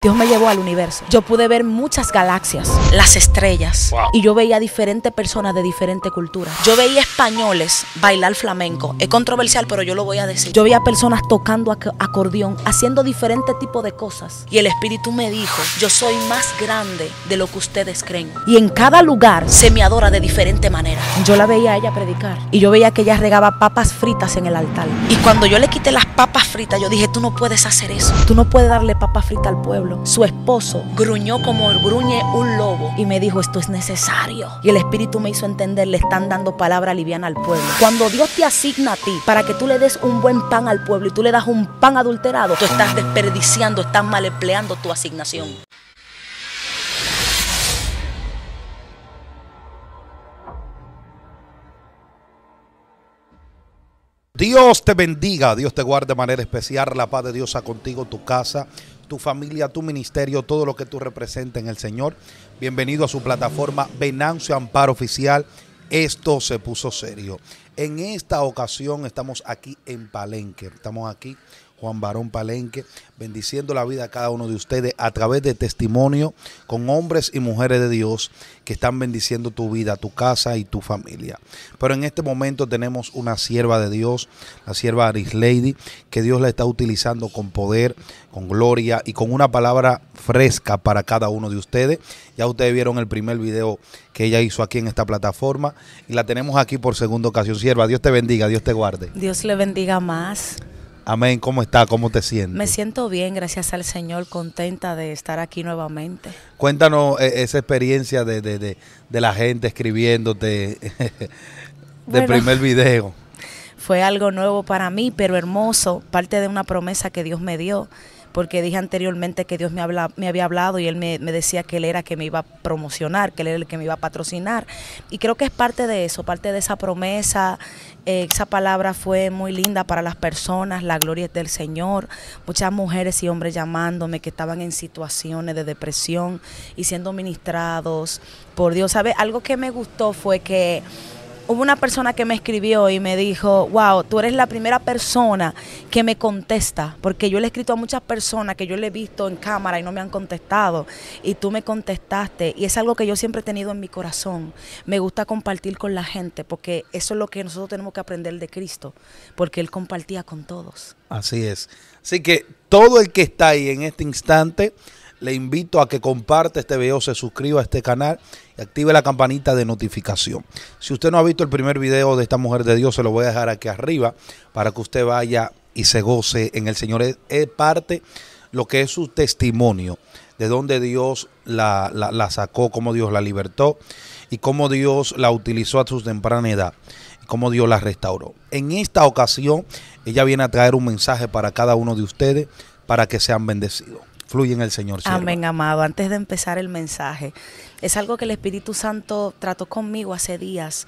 Dios me llevó al universo. Yo pude ver muchas galaxias, las estrellas, y yo veía diferentes personas de diferentes culturas. Yo veía españoles bailar flamenco. Es controversial, pero yo lo voy a decir. Yo veía personas tocando acordeón, haciendo diferentes tipos de cosas. Y el Espíritu me dijo, yo soy más grande de lo que ustedes creen. Y en cada lugar se me adora de diferente manera. Yo la veía a ella predicar, y yo veía que ella regaba papas fritas en el altar. Y cuando yo le quité las papas fritas, yo dije, tú no puedes hacer eso. Tú no puedes darle papas fritas al pueblo. Su esposo gruñó como gruñe un lobo y me dijo, esto es necesario. Y el Espíritu me hizo entender, le están dando palabra liviana al pueblo. Cuando Dios te asigna a ti para que tú le des un buen pan al pueblo y tú le das un pan adulterado, tú estás desperdiciando, estás mal empleando tu asignación. Dios te bendiga, Dios te guarde de manera especial, la paz de Dios sea contigo, tu casa, tu familia, tu ministerio, todo lo que tú representas en el Señor. Bienvenido a su plataforma Venancio Amparo Oficial. Esto se puso serio. En esta ocasión estamos aquí en Palenque, estamos aquí Juan Barón Palenque, bendiciendo la vida a cada uno de ustedes a través de testimonio con hombres y mujeres de Dios que están bendiciendo tu vida, tu casa y tu familia. Pero en este momento tenemos una sierva de Dios, la sierva Arislady, que Dios la está utilizando con poder, con gloria y con una palabra fresca para cada uno de ustedes. Ya ustedes vieron el primer video que ella hizo aquí en esta plataforma y la tenemos aquí por segunda ocasión. Sierva, Dios te bendiga, Dios te guarde. Dios le bendiga más. Amén. ¿Cómo está? ¿Cómo te sientes? Me siento bien, gracias al Señor, contenta de estar aquí nuevamente. Cuéntanos esa experiencia de la gente escribiéndote del primer video. Fue algo nuevo para mí, pero hermoso, parte de una promesa que Dios me dio, porque dije anteriormente que Dios me había hablado y Él me decía que Él era que me iba a promocionar, que Él era el que me iba a patrocinar. Y creo que es parte de eso, parte de esa promesa. Esa palabra fue muy linda para las personas, la gloria es del Señor. Muchas mujeres y hombres llamándome que estaban en situaciones de depresión y siendo ministrados por Dios. ¿Sabe? Algo que me gustó fue que hubo una persona que me escribió y me dijo, wow, tú eres la primera persona que me contesta, porque yo le he escrito a muchas personas que yo le he visto en cámara y no me han contestado, y tú me contestaste, y es algo que yo siempre he tenido en mi corazón. Me gusta compartir con la gente, porque eso es lo que nosotros tenemos que aprender de Cristo, porque Él compartía con todos. Así es. Así que todo el que está ahí en este instante, le invito a que comparte este video, se suscriba a este canal y active la campanita de notificación. Si usted no ha visto el primer video de esta mujer de Dios, se lo voy a dejar aquí arriba para que usted vaya y se goce en el Señor. Es parte lo que es su testimonio, de dónde Dios la sacó, cómo Dios la libertó y cómo Dios la utilizó a su temprana edad y cómo Dios la restauró. En esta ocasión, ella viene a traer un mensaje para cada uno de ustedes para que sean bendecidos. Fluye en el Señor. Sierva. Amén, amado. Antes de empezar el mensaje, es algo que el Espíritu Santo trató conmigo hace días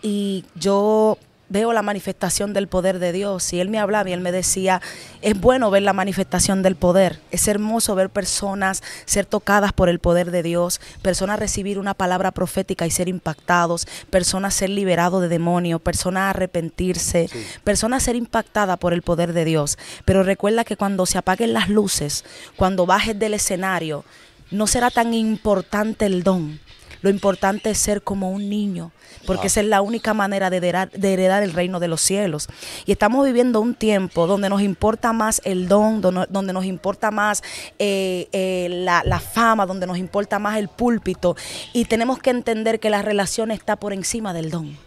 y yo veo la manifestación del poder de Dios y Él me hablaba y Él me decía, es bueno ver la manifestación del poder, es hermoso ver personas ser tocadas por el poder de Dios, personas recibir una palabra profética y ser impactados, personas ser liberados de demonios, personas arrepentirse, sí, personas ser impactadas por el poder de Dios. Pero recuerda que cuando se apaguen las luces, cuando bajes del escenario, no será tan importante el don. Lo importante es ser como un niño, porque esa es la única manera de heredar el reino de los cielos. Y estamos viviendo un tiempo donde nos importa más el don, donde nos importa más la fama, donde nos importa más el púlpito. Y tenemos que entender que la relación está por encima del don.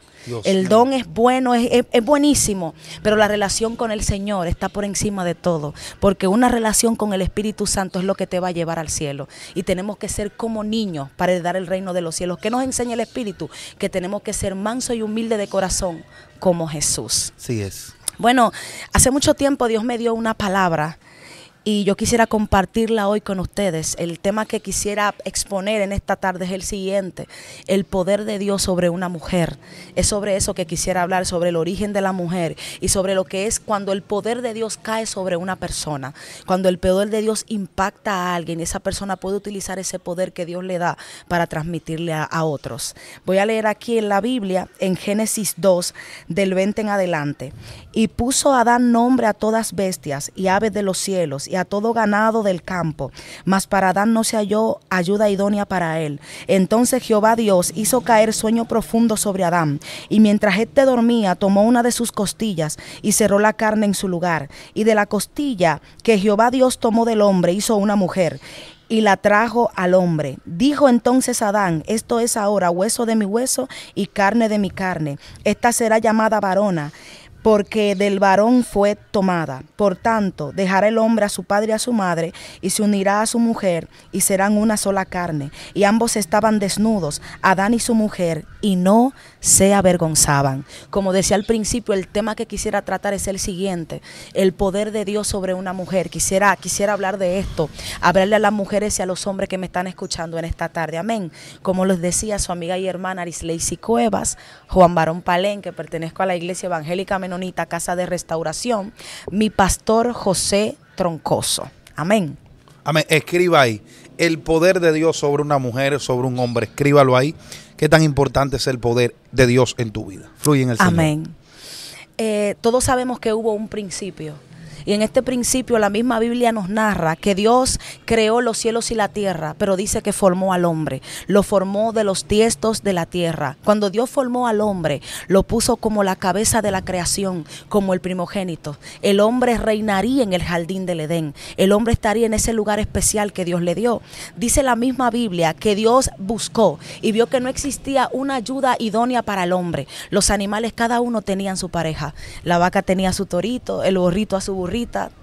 El don es bueno, es buenísimo, pero la relación con el Señor está por encima de todo, porque una relación con el Espíritu Santo es lo que te va a llevar al cielo, y tenemos que ser como niños para heredar el reino de los cielos. ¿Qué nos enseña el Espíritu? Que tenemos que ser mansos y humildes de corazón como Jesús. Sí es. Bueno, hace mucho tiempo Dios me dio una palabra y yo quisiera compartirla hoy con ustedes. El tema que quisiera exponer en esta tarde es el siguiente: el poder de Dios sobre una mujer. Es sobre eso que quisiera hablar, sobre el origen de la mujer y sobre lo que es cuando el poder de Dios cae sobre una persona. Cuando el poder de Dios impacta a alguien, esa persona puede utilizar ese poder que Dios le da para transmitirle a otros. Voy a leer aquí en la Biblia, en Génesis 2, del 20 en adelante. Y puso Adán nombre a todas bestias y aves de los cielos y y a todo ganado del campo, mas para Adán no se halló ayuda idónea para él. Entonces Jehová Dios hizo caer sueño profundo sobre Adán, y mientras éste dormía, tomó una de sus costillas y cerró la carne en su lugar. Y de la costilla que Jehová Dios tomó del hombre, hizo una mujer, y la trajo al hombre. Dijo entonces Adán: esto es ahora hueso de mi hueso y carne de mi carne. Esta será llamada varona, porque del varón fue tomada. Por tanto, dejará el hombre a su padre y a su madre, y se unirá a su mujer, y serán una sola carne. Y ambos estaban desnudos, Adán y su mujer, y no se avergonzaban. Como decía al principio, el tema que quisiera tratar es el siguiente: el poder de Dios sobre una mujer. Quisiera hablar de esto, hablarle a las mujeres y a los hombres que me están escuchando en esta tarde. Amén. Como les decía su amiga y hermana Arisleisi Cuevas, Juan Barón Palén, que pertenezco a la Iglesia Evangélica Menonita Casa de Restauración, mi pastor José Troncoso. Amén. Amén. Escriba ahí: el poder de Dios sobre una mujer, sobre un hombre. Escríbalo ahí. Qué tan importante es el poder de Dios en tu vida. Fluye en el Señor. Amén. Todos sabemos que hubo un principio. Y en este principio la misma Biblia nos narra que Dios creó los cielos y la tierra, pero dice que formó al hombre. Lo formó de los tiestos de la tierra. Cuando Dios formó al hombre, lo puso como la cabeza de la creación, como el primogénito. El hombre reinaría en el jardín del Edén. El hombre estaría en ese lugar especial que Dios le dio. Dice la misma Biblia que Dios buscó y vio que no existía una ayuda idónea para el hombre. Los animales, cada uno tenían su pareja. La vaca tenía su torito, el burrito a su burrito.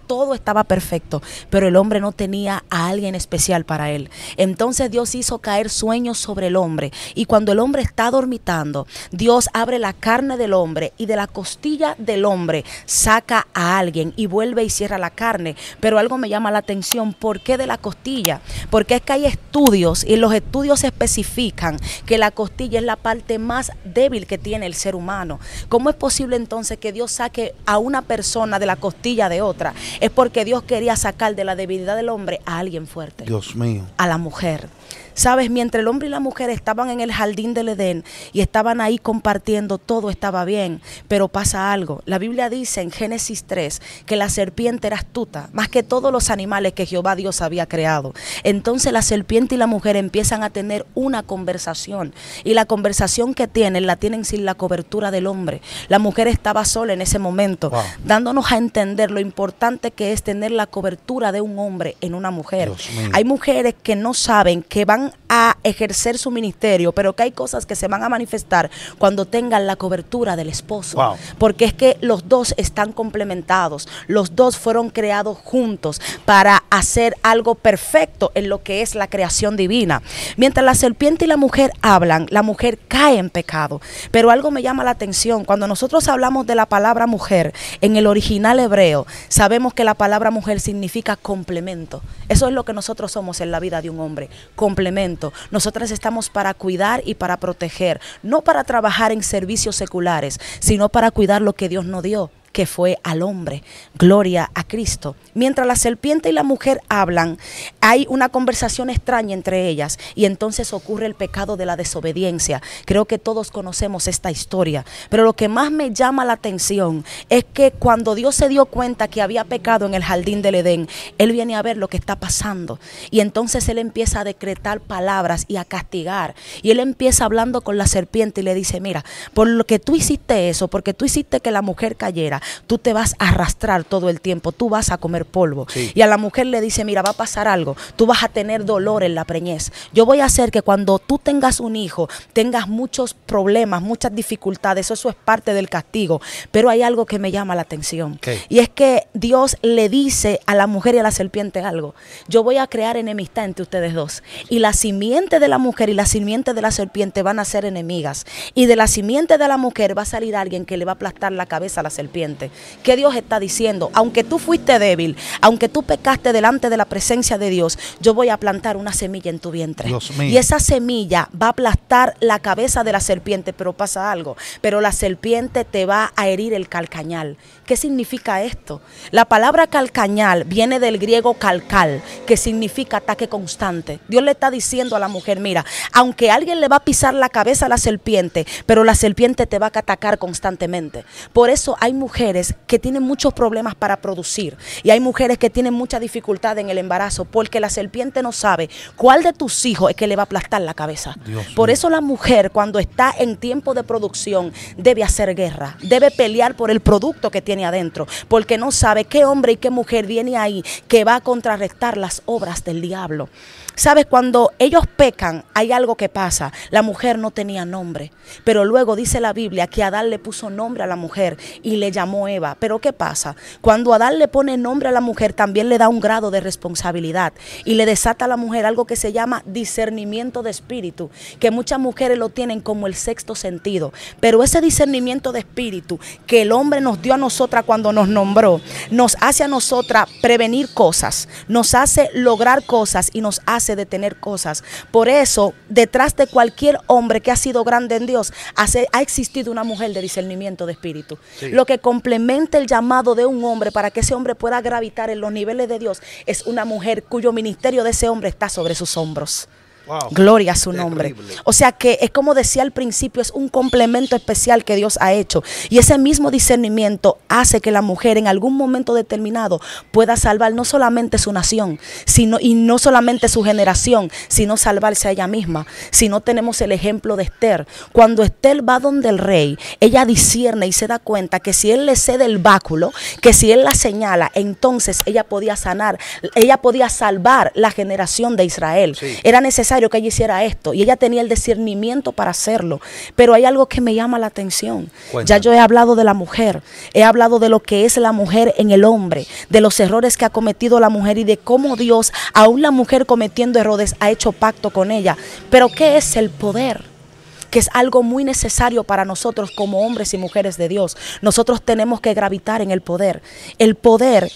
Todo estaba perfecto, pero el hombre no tenía a alguien especial para él. Entonces Dios hizo caer sueños sobre el hombre, y cuando el hombre está dormitando, Dios abre la carne del hombre y de la costilla del hombre saca a alguien y vuelve y cierra la carne. Pero algo me llama la atención: ¿por qué de la costilla? Porque es que hay estudios, y los estudios especifican que la costilla es la parte más débil que tiene el ser humano. ¿Cómo es posible entonces que Dios saque a una persona de la costilla de otra? Es porque Dios quería sacar de la debilidad del hombre a alguien fuerte. Dios mío. A la mujer. Sabes, mientras el hombre y la mujer estaban en el jardín del Edén y estaban ahí compartiendo, todo estaba bien, pero pasa algo. La Biblia dice en Génesis 3 que la serpiente era astuta, más que todos los animales que Jehová Dios había creado. Entonces la serpiente y la mujer empiezan a tener una conversación, y la conversación que tienen, la tienen sin la cobertura del hombre. La mujer estaba sola en ese momento, dándonos a entender lo importante que es tener la cobertura de un hombre en una mujer. Hay mujeres que no saben que van a ejercer su ministerio, pero que hay cosas que se van a manifestar cuando tengan la cobertura del esposo, porque es que los dos están complementados, los dos fueron creados juntos para hacer algo perfecto en lo que es la creación divina. Mientras la serpiente y la mujer hablan, la mujer cae en pecado. Pero algo me llama la atención: cuando nosotros hablamos de la palabra mujer en el original hebreo, sabemos que la palabra mujer significa complemento. Eso es lo que nosotros somos en la vida de un hombre, complemento. Nosotras estamos para cuidar y para proteger, no para trabajar en servicios seculares, sino para cuidar lo que Dios nos dio, que fue al hombre. Gloria a Cristo. Mientras la serpiente y la mujer hablan, hay una conversación extraña entre ellas, y entonces ocurre el pecado de la desobediencia. Creo que todos conocemos esta historia, pero lo que más me llama la atención es que cuando Dios se dio cuenta que había pecado en el jardín del Edén, Él viene a ver lo que está pasando, y entonces Él empieza a decretar palabras y a castigar, y Él empieza hablando con la serpiente y le dice: mira, por lo que tú hiciste eso, porque tú hiciste que la mujer cayera, tú te vas a arrastrar todo el tiempo, tú vas a comer polvo. Y a la mujer le dice: mira, va a pasar algo, tú vas a tener dolor en la preñez. Yo voy a hacer que cuando tú tengas un hijo, tengas muchos problemas, muchas dificultades. Eso es parte del castigo. Pero hay algo que me llama la atención. Y es que Dios le dice a la mujer y a la serpiente algo: yo voy a crear enemistad entre ustedes dos, y la simiente de la mujer y la simiente de la serpiente van a ser enemigas, y de la simiente de la mujer va a salir alguien que le va a aplastar la cabeza a la serpiente. ¿Qué Dios está diciendo? Aunque tú fuiste débil, aunque tú pecaste delante de la presencia de Dios, yo voy a plantar una semilla en tu vientre. Y esa semilla va a aplastar la cabeza de la serpiente, pero pasa algo. Pero la serpiente te va a herir el calcañal. ¿Qué significa esto? La palabra calcañal viene del griego calcal, que significa ataque constante. Dios le está diciendo a la mujer: mira, aunque alguien le va a pisar la cabeza a la serpiente, pero la serpiente te va a atacar constantemente. Por eso hay mujeres mujeres que tienen muchos problemas para producir y hay mujeres que tienen mucha dificultad en el embarazo porque la serpiente no sabe cuál de tus hijos es que le va a aplastar la cabeza. Por eso la mujer, cuando está en tiempo de producción, debe hacer guerra, debe pelear por el producto que tiene adentro, porque no sabe qué hombre y qué mujer viene ahí que va a contrarrestar las obras del diablo. ¿Sabes? Cuando ellos pecan, hay algo que pasa. La mujer no tenía nombre, pero luego dice la Biblia que Adán le puso nombre a la mujer y le llamó Eva. Pero ¿qué pasa? Cuando Adán le pone nombre a la mujer, también le da un grado de responsabilidad y le desata a la mujer algo que se llama discernimiento de espíritu, que muchas mujeres lo tienen como el sexto sentido. Pero ese discernimiento de espíritu que el hombre nos dio a nosotras cuando nos nombró, nos hace a nosotras prevenir cosas, nos hace lograr cosas y nos hace detener cosas. Por eso, detrás de cualquier hombre que ha sido grande en Dios, ha existido una mujer de discernimiento de espíritu. Sí. Lo que complementa el llamado de un hombre para que ese hombre pueda gravitar en los niveles de Dios es una mujer cuyo ministerio de ese hombre está sobre sus hombros. Wow. Gloria a su nombre. Terrible. O sea que es como decía al principio, es un complemento especial que Dios ha hecho. Y ese mismo discernimiento hace que la mujer en algún momento determinado pueda salvar no solamente su nación, y no solamente su generación, sino salvarse a ella misma. Si no, tenemos el ejemplo de Esther. Cuando Esther va donde el rey, ella discierne y se da cuenta que si él le cede el báculo, que si él la señala, entonces ella podía sanar, ella podía salvar la generación de Israel. Sí. Era necesario que ella hiciera esto y ella tenía el discernimiento para hacerlo. Pero hay algo que me llama la atención. Cuéntame. Ya yo he hablado de la mujer, he hablado de lo que es la mujer en el hombre, de los errores que ha cometido la mujer y de cómo Dios, aún la mujer cometiendo errores, ha hecho pacto con ella. Pero ¿qué es el poder? Que es algo muy necesario para nosotros como hombres y mujeres de Dios. Nosotros tenemos que gravitar en el poder. El poder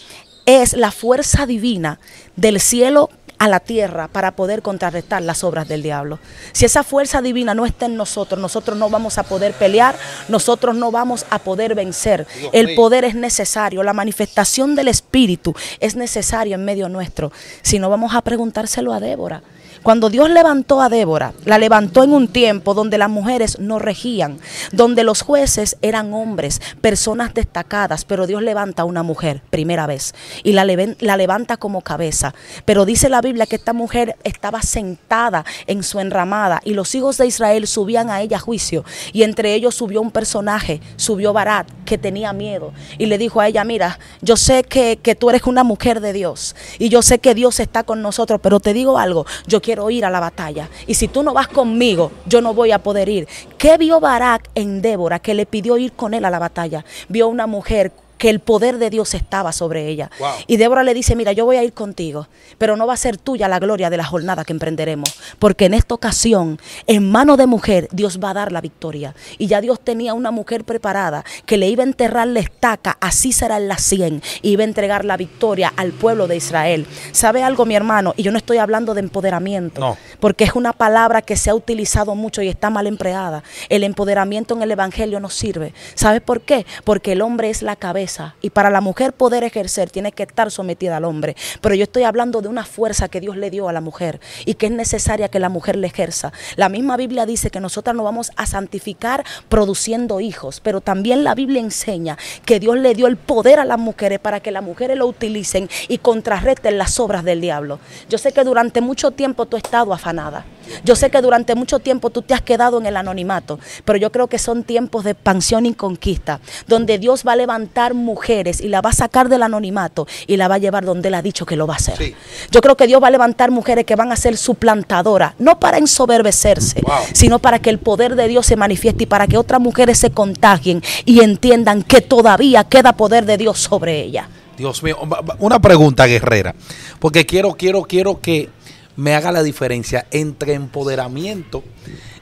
es la fuerza divina del cielo a la tierra para poder contrarrestar las obras del diablo. Si esa fuerza divina no está en nosotros, nosotros no vamos a poder pelear, nosotros no vamos a poder vencer. El poder es necesario, la manifestación del Espíritu es necesaria en medio nuestro. Si no, vamos a preguntárselo a Débora. Cuando Dios levantó a Débora, la levantó en un tiempo donde las mujeres no regían, donde los jueces eran hombres, personas destacadas, pero Dios levanta a una mujer, primera vez, y la levanta como cabeza. Pero dice la Biblia que esta mujer estaba sentada en su enramada y los hijos de Israel subían a ella a juicio, y entre ellos subió un personaje, subió Barak, que tenía miedo, y le dijo a ella: mira, yo sé que tú eres una mujer de Dios, y yo sé que Dios está con nosotros, pero te digo algo, yo quiero ir a la batalla y si tú no vas conmigo yo no voy a poder ir. ¿Qué vio Barak en Débora que le pidió ir con él a la batalla? Vio una mujer que el poder de Dios estaba sobre ella. Wow. Y Débora le dice: mira, yo voy a ir contigo, pero no va a ser tuya la gloria de la jornada que emprenderemos, porque en esta ocasión, en mano de mujer, Dios va a dar la victoria. Y ya Dios tenía una mujer preparada que le iba a enterrar la estaca, así será en la 100, y iba a entregar la victoria al pueblo de Israel. ¿Sabe algo, mi hermano? Y yo no estoy hablando de empoderamiento, no, porque es una palabra que se ha utilizado mucho y está mal empleada. El empoderamiento en el evangelio no sirve. ¿Sabes por qué? Porque el hombre es la cabeza, y para la mujer poder ejercer tiene que estar sometida al hombre. Pero yo estoy hablando de una fuerza que Dios le dio a la mujer y que es necesaria que la mujer le ejerza. La misma Biblia dice que nosotras nos vamos a santificar produciendo hijos, pero también la Biblia enseña que Dios le dio el poder a las mujeres para que las mujeres lo utilicen y contrarresten las obras del diablo. Yo sé que durante mucho tiempo tú has estado afanada. Yo sé que durante mucho tiempo tú te has quedado en el anonimato, pero yo creo que son tiempos de expansión y conquista, donde Dios va a levantar mujeres y la va a sacar del anonimato y la va a llevar donde Él ha dicho que lo va a hacer. Sí. Yo creo que Dios va a levantar mujeres que van a ser suplantadoras, no para ensoberbecerse, sino para que el poder de Dios se manifieste y para que otras mujeres se contagien y entiendan que todavía queda poder de Dios sobre ellas. Dios mío, una pregunta, guerrera, porque quiero que me haga la diferencia entre empoderamiento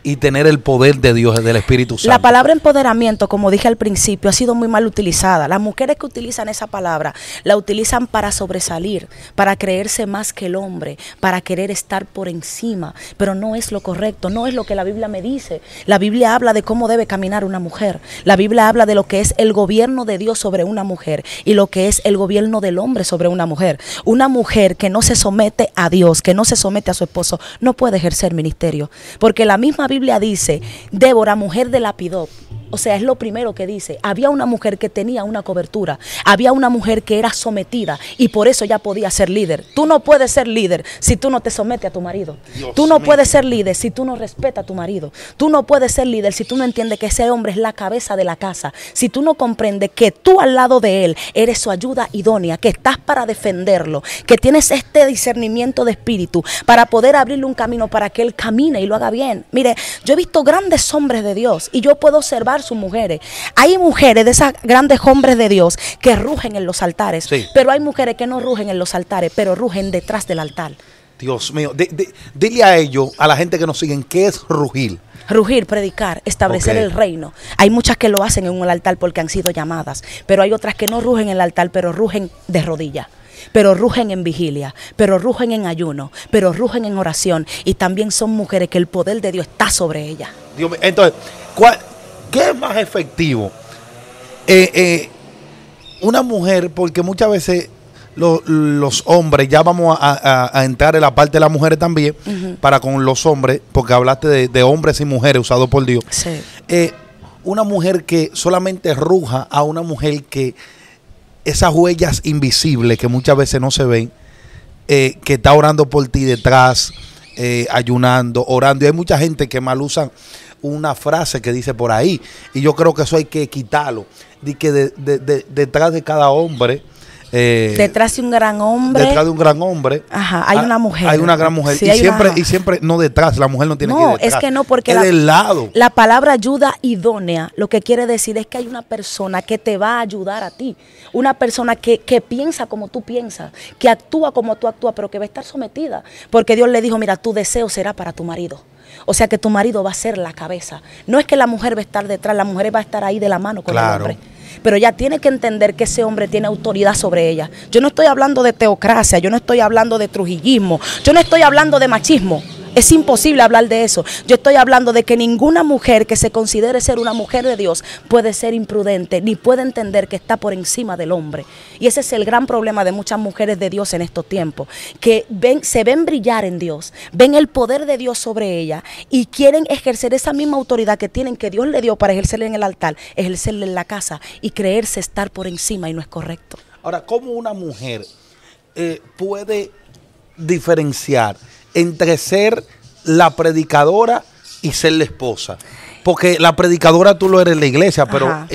y tener el poder de Dios, del Espíritu Santo. La palabra empoderamiento, como dije al principio, ha sido muy mal utilizada. Las mujeres que utilizan esa palabra, la utilizan para sobresalir, para creerse más que el hombre, para querer estar por encima, pero no es lo correcto, no es lo que la Biblia me dice. La Biblia habla de cómo debe caminar una mujer. La Biblia habla de lo que es el gobierno de Dios sobre una mujer y lo que es el gobierno del hombre sobre una mujer. Una mujer que no se somete a Dios, que no se somete a su esposo, no puede ejercer ministerio, porque la misma Biblia dice: Débora, mujer de Lapidot. O sea, es lo primero que dice. Había una mujer que tenía una cobertura, había una mujer que era sometida y por eso ya podía ser líder. Tú no puedes ser líder si tú no te sometes a tu marido. Tú no puedes ser líder si tú no respetas a tu marido. Tú no puedes ser líder si tú no entiendes que ese hombre es la cabeza de la casa. Si tú no comprendes que tú al lado de él eres su ayuda idónea, que estás para defenderlo, que tienes este discernimiento de espíritu para poder abrirle un camino para que él camine y lo haga bien. Mire, yo he visto grandes hombres de Dios y yo puedo observar sus mujeres. Hay mujeres de esas grandes hombres de Dios que rugen en los altares, sí, pero hay mujeres que no rugen en los altares, pero rugen detrás del altar. Dios mío, dile a ellos, a la gente que nos siguen, ¿qué es rugir? Rugir, predicar, establecer el reino. Hay muchas que lo hacen en un altar porque han sido llamadas, pero hay otras que no rugen en el altar, pero rugen de rodillas. Pero rugen en vigilia, pero rugen en ayuno, pero rugen en oración. Y también son mujeres que el poder de Dios está sobre ellas. Dios mío, entonces, ¿qué es más efectivo? Una mujer, porque muchas veces los hombres, ya vamos a entrar en la parte de las mujeres también, para con los hombres, porque hablaste de hombres y mujeres usados por Dios. Sí. Una mujer que solamente ruja a una mujer que esas huellas invisibles que muchas veces no se ven, que está orando por ti detrás, ayunando, orando. Y hay mucha gente que mal usan una frase que dice por ahí, y yo creo que eso hay que quitarlo, de que detrás de cada hombre, detrás de un gran hombre, detrás de un gran hombre, ajá, hay una mujer, hay una gran mujer, sí, y siempre no detrás, la mujer no tiene que ir detrás, es que no, porque es del lado. La palabra ayuda idónea lo que quiere decir es que hay una persona que te va a ayudar a ti, una persona que piensa como tú piensas, que actúa como tú actúas, pero que va a estar sometida, porque Dios le dijo, mira, tu deseo será para tu marido. O sea que tu marido va a ser la cabeza. No es que la mujer va a estar detrás, la mujer va a estar ahí de la mano con el hombre. Pero ella tiene que entender que ese hombre tiene autoridad sobre ella. Yo no estoy hablando de teocracia, yo no estoy hablando de trujillismo, yo no estoy hablando de machismo. Es imposible hablar de eso. Yo estoy hablando de que ninguna mujer que se considere ser una mujer de Dios puede ser imprudente, ni puede entender que está por encima del hombre. Y ese es el gran problema de muchas mujeres de Dios en estos tiempos, que se ven brillar en Dios, ven el poder de Dios sobre ella y quieren ejercer esa misma autoridad que tienen, que Dios le dio para ejercerla en el altar, ejercerla en la casa y creerse estar por encima, y no es correcto. Ahora, ¿cómo una mujer puede diferenciar entre ser la predicadora y ser la esposa? Porque la predicadora tú lo eres en la iglesia, pero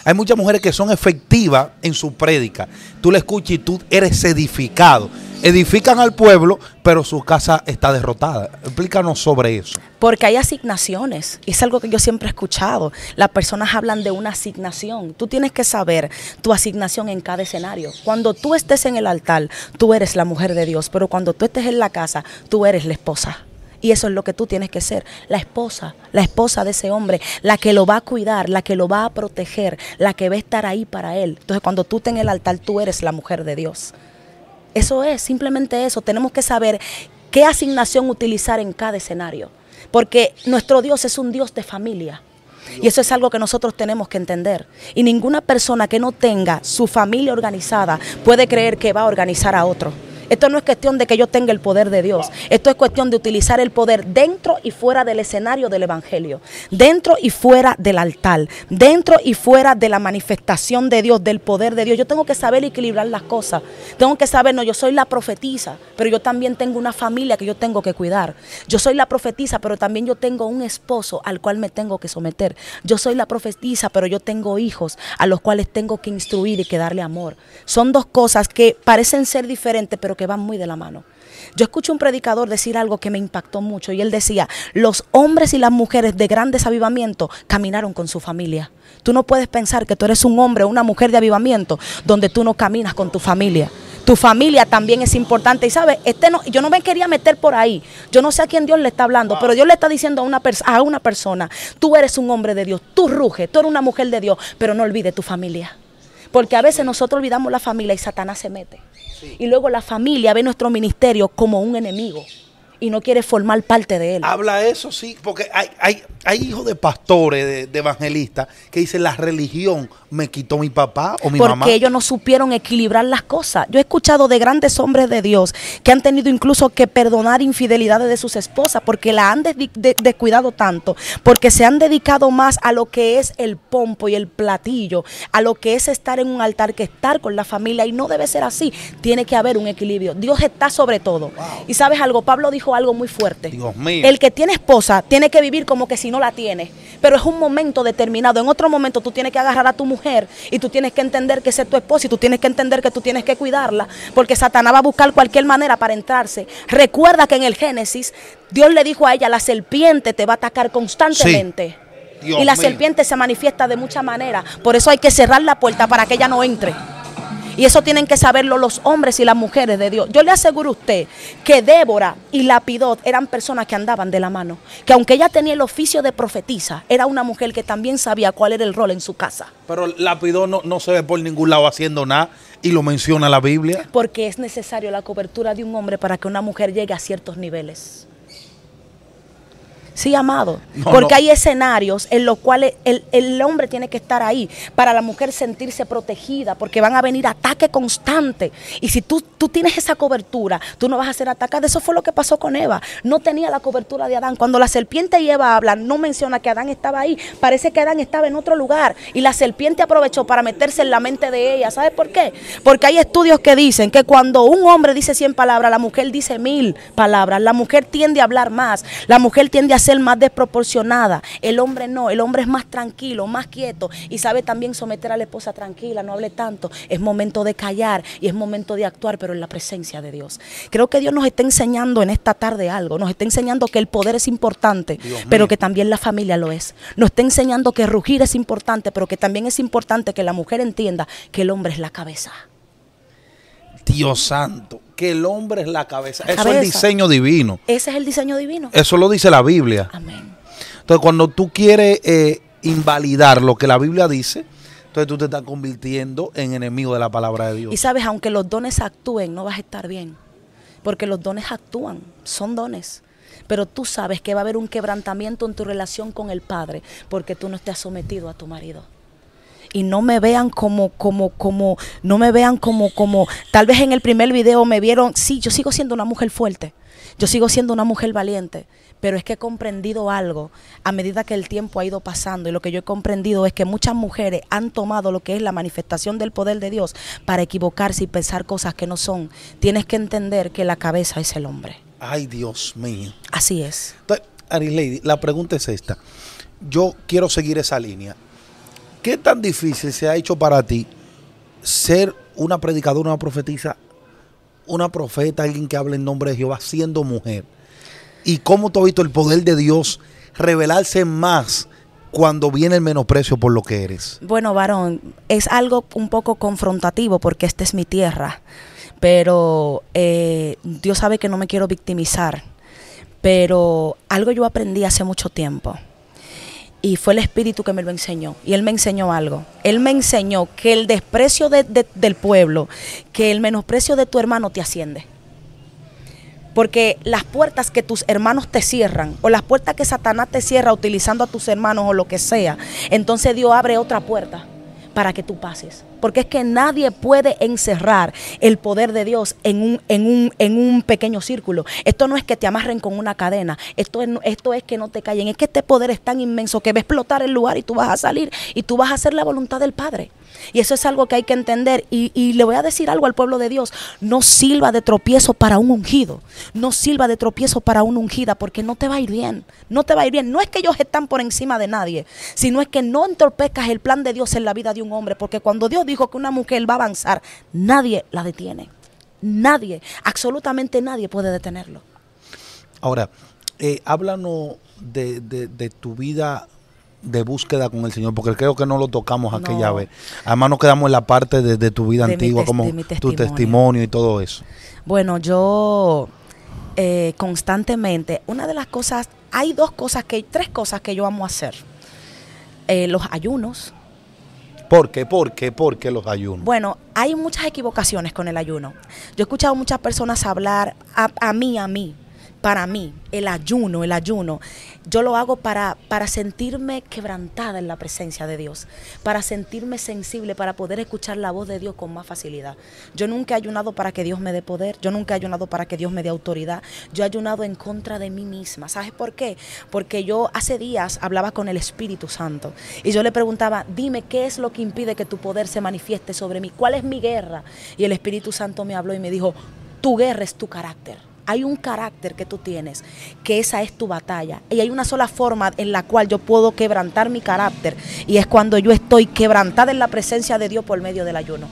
hay muchas mujeres que son efectivas en su prédica. Tú la escuchas y tú eres edificado. Edifican al pueblo, pero su casa está derrotada. Explícanos sobre eso. Porque hay asignaciones, y es algo que yo siempre he escuchado. Las personas hablan de una asignación. Tú tienes que saber tu asignación en cada escenario. Cuando tú estés en el altar, tú eres la mujer de Dios, pero cuando tú estés en la casa, tú eres la esposa. Y eso es lo que tú tienes que ser, la esposa de ese hombre, la que lo va a cuidar, la que lo va a proteger, la que va a estar ahí para él. Entonces, cuando tú estés en el altar, tú eres la mujer de Dios. Eso es, simplemente eso. Tenemos que saber qué asignación utilizar en cada escenario, porque nuestro Dios es un Dios de familia. Y eso es algo que nosotros tenemos que entender. Y ninguna persona que no tenga su familia organizada puede creer que va a organizar a otro. Esto no es cuestión de que yo tenga el poder de Dios. Esto es cuestión de utilizar el poder dentro y fuera del escenario del evangelio, dentro y fuera del altar, dentro y fuera de la manifestación de Dios, del poder de Dios. Yo tengo que saber equilibrar las cosas. Tengo que saber, no, yo soy la profetisa, pero yo también tengo una familia que yo tengo que cuidar. Yo soy la profetisa, pero también yo tengo un esposo al cual me tengo que someter. Yo soy la profetisa, pero yo tengo hijos a los cuales tengo que instruir y que darle amor. Son dos cosas que parecen ser diferentes, pero que van muy de la mano. Yo escuché un predicador decir algo que me impactó mucho, y él decía, los hombres y las mujeres de grandes avivamientos caminaron con su familia. Tú no puedes pensar que tú eres un hombre o una mujer de avivamiento donde tú no caminas con tu familia. Tu familia también es importante. Y sabes, yo no me quería meter por ahí. Yo no sé a quién Dios le está hablando, pero Dios le está diciendo a una persona, tú eres un hombre de Dios, tú ruge, tú eres una mujer de Dios, pero no olvides tu familia. Porque a veces nosotros olvidamos la familia y Satanás se mete. Y luego la familia ve nuestro ministerio como un enemigo. y no quiere formar parte de él. Habla eso, sí, porque hay hijos de pastores, de evangelistas, que dicen la religión me quitó mi papá o mi mamá. Porque ellos no supieron equilibrar las cosas. Yo he escuchado de grandes hombres de Dios que han tenido incluso que perdonar infidelidades de sus esposas porque la han descuidado tanto, porque se han dedicado más a lo que es el pompo y el platillo, a lo que es estar en un altar que estar con la familia, y no debe ser así. Tiene que haber un equilibrio. Dios está sobre todo. Wow. Y sabes algo, Pablo dijo algo muy fuerte. Dios mío. El que tiene esposa tiene que vivir como que si no la tiene, pero es un momento determinado. En otro momento tú tienes que agarrar a tu mujer y tú tienes que entender que esa es tu esposa y tú tienes que entender que tú tienes que cuidarla, porque Satanás va a buscar cualquier manera para entrarse. Recuerda que en el Génesis Dios le dijo a ella: la serpiente te va a atacar constantemente. Sí. Y la serpiente se manifiesta de muchas maneras. Por eso hay que cerrar la puerta para que ella no entre. Y eso tienen que saberlo los hombres y las mujeres de Dios. Yo le aseguro a usted que Débora y Lapidot eran personas que andaban de la mano. Que aunque ella tenía el oficio de profetisa, era una mujer que también sabía cuál era el rol en su casa. Pero Lapidot no se ve por ningún lado haciendo nada, y lo menciona la Biblia. Porque es necesario la cobertura de un hombre para que una mujer llegue a ciertos niveles. Sí, amado, porque hay escenarios en los cuales el hombre tiene que estar ahí para la mujer sentirse protegida, porque van a venir ataques constantes. Y si tú tienes esa cobertura, tú no vas a ser atacada. Eso fue lo que pasó con Eva. No tenía la cobertura de Adán. Cuando la serpiente y Eva hablan, no menciona que Adán estaba ahí. Parece que Adán estaba en otro lugar. Y la serpiente aprovechó para meterse en la mente de ella. ¿Sabes por qué? Porque hay estudios que dicen que cuando un hombre dice 100 palabras, la mujer dice 1000 palabras. La mujer tiende a hablar más. La mujer tiende a ser más desproporcionada. El hombre no, el hombre es más tranquilo, más quieto, y sabe también someter a la esposa: tranquila, no hable tanto, es momento de callar y es momento de actuar, pero en la presencia de Dios. Creo que Dios nos está enseñando en esta tarde algo, nos está enseñando que el poder es importante, pero que también la familia lo es. Nos está enseñando que rugir es importante, pero que también es importante que la mujer entienda que el hombre es la cabeza. Dios santo, que el hombre es la cabeza. Eso es el diseño divino. Ese es el diseño divino. Eso lo dice la Biblia. Amén. Entonces, cuando tú quieres invalidar lo que la Biblia dice, entonces tú te estás convirtiendo en enemigo de la palabra de Dios. Y sabes, aunque los dones actúen, no vas a estar bien. Porque los dones actúan, son dones. Pero tú sabes que va a haber un quebrantamiento en tu relación con el Padre, porque tú no te has sometido a tu marido. Y no me vean no me vean como, tal vez en el primer video me vieron. Sí, yo sigo siendo una mujer fuerte, yo sigo siendo una mujer valiente, pero es que he comprendido algo a medida que el tiempo ha ido pasando, y lo que yo he comprendido es que muchas mujeres han tomado lo que es la manifestación del poder de Dios para equivocarse y pensar cosas que no son. Tienes que entender que la cabeza es el hombre. Ay, Dios mío. Así es. Entonces, Arislady, la pregunta es esta. Yo quiero seguir esa línea. ¿Qué tan difícil se ha hecho para ti ser una predicadora, una profetisa, una profeta, alguien que hable en nombre de Jehová, siendo mujer? ¿Y cómo tú has visto el poder de Dios revelarse más cuando viene el menosprecio por lo que eres? Bueno, varón, es algo un poco confrontativo porque esta es mi tierra, pero Dios sabe que no me quiero victimizar, pero algo yo aprendí hace mucho tiempo. Y fue el Espíritu que me lo enseñó. Y Él me enseñó algo. Él me enseñó que el desprecio del pueblo, que el menosprecio de tu hermano te asciende. Porque las puertas que tus hermanos te cierran, o las puertas que Satanás te cierra utilizando a tus hermanos o lo que sea, entonces Dios abre otra puerta para que tú pases. Porque es que nadie puede encerrar el poder de Dios en un pequeño círculo. Esto no es que te amarren con una cadena. Esto es que no te callen. Es que este poder es tan inmenso que va a explotar el lugar y tú vas a salir y tú vas a hacer la voluntad del Padre. Y eso es algo que hay que entender. Y le voy a decir algo al pueblo de Dios: no sirva de tropiezo para un ungido. No sirva de tropiezo para una ungida, porque no te va a ir bien. No te va a ir bien. No es que ellos están por encima de nadie, sino es que no entorpezcas el plan de Dios en la vida de un hombre. Porque cuando Dios dijo que una mujer va a avanzar, nadie la detiene. Nadie, absolutamente nadie puede detenerlo. Ahora, háblanos de tu vida de búsqueda con el Señor, porque creo que no lo tocamos aquella vez. Además nos quedamos en la parte de tu vida antigua, como tu testimonio y todo eso. Bueno, yo constantemente, una de las cosas, hay tres cosas que yo amo hacer. Los ayunos. ¿Por qué? ¿Por qué los ayunos? Bueno, hay muchas equivocaciones con el ayuno. Yo he escuchado muchas personas hablar a mí, para mí, el ayuno, yo lo hago para sentirme quebrantada en la presencia de Dios, para sentirme sensible, para poder escuchar la voz de Dios con más facilidad. Yo nunca he ayunado para que Dios me dé poder, yo nunca he ayunado para que Dios me dé autoridad, yo he ayunado en contra de mí misma. ¿Sabes por qué? Porque yo hace días hablaba con el Espíritu Santo y yo le preguntaba, dime, ¿qué es lo que impide que tu poder se manifieste sobre mí? ¿Cuál es mi guerra? Y el Espíritu Santo me habló y me dijo, tu guerra es tu carácter. Hay un carácter que tú tienes, que esa es tu batalla. Y hay una sola forma en la cual yo puedo quebrantar mi carácter, y es cuando yo estoy quebrantada en la presencia de Dios por medio del ayuno.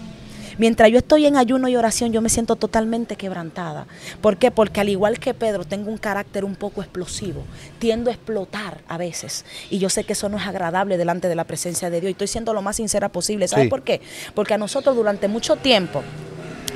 Mientras yo estoy en ayuno y oración, yo me siento totalmente quebrantada. ¿Por qué? Porque al igual que Pedro, tengo un carácter un poco explosivo. Tiendo a explotar a veces. Y yo sé que eso no es agradable delante de la presencia de Dios. Y estoy siendo lo más sincera posible. ¿Sabes por qué? Porque a nosotros durante mucho tiempo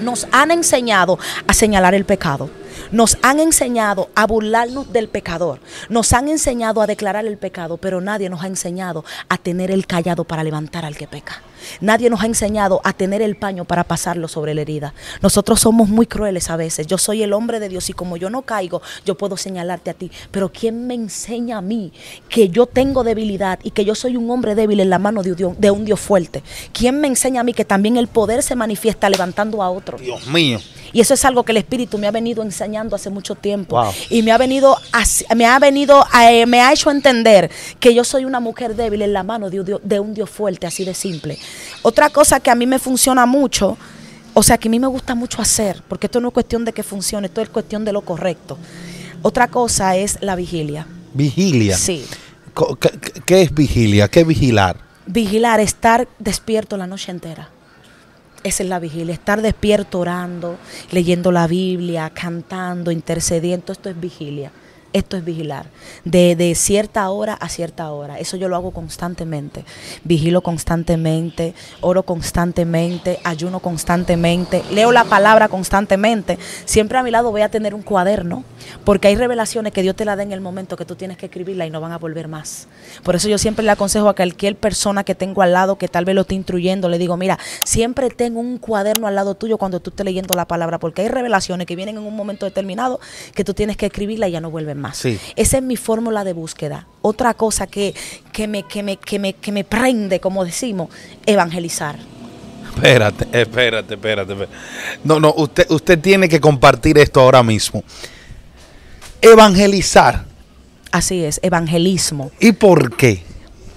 nos han enseñado a señalar el pecado. Nos han enseñado a burlarnos del pecador. Nos han enseñado a declarar el pecado, pero nadie nos ha enseñado a tener el cayado para levantar al que peca. Nadie nos ha enseñado a tener el paño para pasarlo sobre la herida. Nosotros somos muy crueles a veces. Yo soy el hombre de Dios y como yo no caigo, yo puedo señalarte a ti. Pero ¿quién me enseña a mí que yo tengo debilidad y que yo soy un hombre débil en la mano de un Dios fuerte? ¿Quién me enseña a mí que también el poder se manifiesta levantando a otro? Dios mío. Y eso es algo que el Espíritu me ha venido enseñando hace mucho tiempo. Wow. Y me ha hecho entender que yo soy una mujer débil en la mano de un Dios fuerte, así de simple. Otra cosa que a mí me funciona mucho, o sea, que a mí me gusta mucho hacer, porque esto no es cuestión de que funcione, esto es cuestión de lo correcto. Otra cosa es la vigilia. ¿Vigilia? Sí. ¿Qué es vigilia? ¿Qué es vigilar? Vigilar, estar despierto la noche entera. Esa es la vigilia, estar despierto orando, leyendo la Biblia, cantando, intercediendo. Esto es vigilia, esto es vigilar, de cierta hora a cierta hora. Eso yo lo hago constantemente, vigilo constantemente, oro constantemente, ayuno constantemente, leo la palabra constantemente. Siempre a mi lado voy a tener un cuaderno, porque hay revelaciones que Dios te la da en el momento que tú tienes que escribirla y no van a volver más. Por eso yo siempre le aconsejo a cualquier persona que tengo al lado que tal vez lo esté instruyendo, le digo, mira, siempre ten un cuaderno al lado tuyo cuando tú estés leyendo la palabra, porque hay revelaciones que vienen en un momento determinado que tú tienes que escribirla y ya no vuelven más. Sí. Esa es mi fórmula de búsqueda. Otra cosa que me prende, como decimos, evangelizar. Espérate. No, usted tiene que compartir esto ahora mismo. Evangelizar. Así es, evangelismo. ¿Y por qué?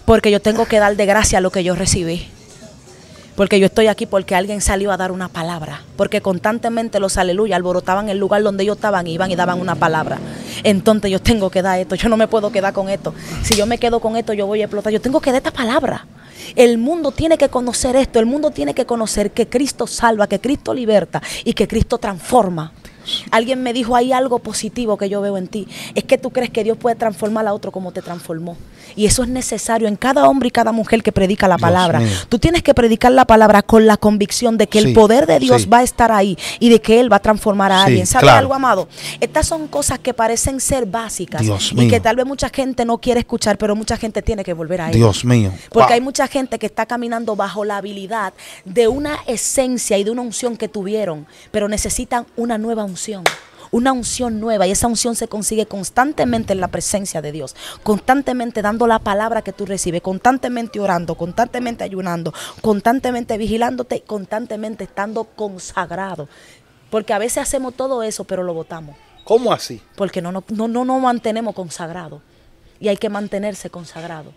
Porque yo tengo que dar de gracia lo que yo recibí. Porque yo estoy aquí porque alguien salió a dar una palabra. Porque constantemente los aleluya alborotaban el lugar donde ellos estaban, iban y daban una palabra. Entonces yo tengo que dar esto, yo no me puedo quedar con esto. Si yo me quedo con esto, yo voy a explotar. Yo tengo que dar esta palabra. El mundo tiene que conocer esto, el mundo tiene que conocer que Cristo salva, que Cristo liberta y que Cristo transforma. Alguien me dijo, hay algo positivo que yo veo en ti, es que tú crees que Dios puede transformar a otro como te transformó, y eso es necesario en cada hombre y cada mujer que predica la palabra. Tú tienes que predicar la palabra con la convicción de que el poder de Dios va a estar ahí y de que Él va a transformar a alguien. ¿Sabes algo, amado? Estas son cosas que parecen ser básicas y que tal vez mucha gente no quiere escuchar, pero mucha gente tiene que volver a ello. Dios mío. Porque hay mucha gente que está caminando bajo la habilidad de una esencia y de una unción que tuvieron, pero necesitan una nueva unción. Una unción nueva, y esa unción se consigue constantemente en la presencia de Dios, constantemente dando la palabra que tú recibes, constantemente orando, constantemente ayunando, constantemente vigilándote, constantemente estando consagrado. Porque a veces hacemos todo eso, pero lo botamos. ¿Cómo así? Porque no mantenemos consagrado, y hay que mantenerse consagrado.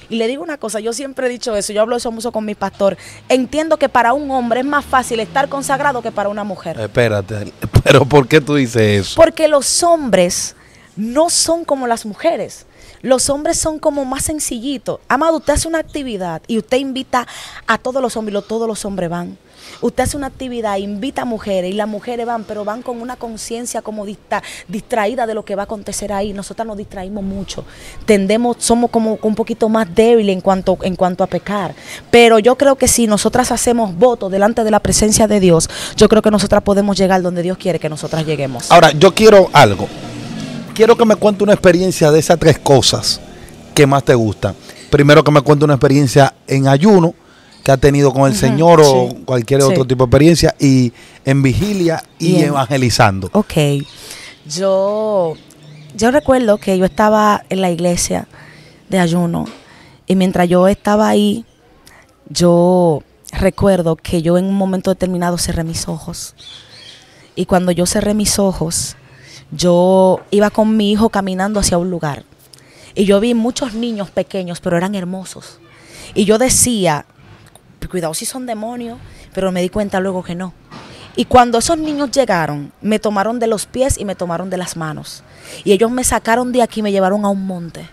Y le digo una cosa, yo siempre he dicho eso, yo hablo eso mucho con mi pastor. Entiendo que para un hombre es más fácil estar consagrado que para una mujer. Espérate, pero ¿por qué tú dices eso? Porque los hombres no son como las mujeres. Los hombres son como más sencillitos. Amado, usted hace una actividad y usted invita a todos los hombres y todos los hombres van. Usted hace una actividad, invita a mujeres y las mujeres van, pero van con una conciencia como distraída de lo que va a acontecer ahí. Nosotras nos distraímos mucho. Somos como un poquito más débiles en cuanto a pecar. Pero yo creo que si nosotras hacemos votos delante de la presencia de Dios, yo creo que nosotras podemos llegar donde Dios quiere que nosotras lleguemos. Ahora, yo quiero algo. Quiero que me cuente una experiencia de esas tres cosas que más te gustan. Primero, que me cuente una experiencia en ayuno que ha tenido con el Señor o cualquier otro tipo de experiencia, y en vigilia y evangelizando. Ok, yo Yo recuerdo que yo estaba en la iglesia de ayuno y mientras yo estaba ahí, yo recuerdo que yo en un momento determinado cerré mis ojos. Y cuando yo cerré mis ojos, yo iba con mi hijo caminando hacia un lugar. Y yo vi muchos niños pequeños, pero eran hermosos. Y yo decía, cuidado si son demonios, pero me di cuenta luego que no. Y cuando esos niños llegaron, me tomaron de los pies y me tomaron de las manos. Y ellos me sacaron de aquí y me llevaron a un monte.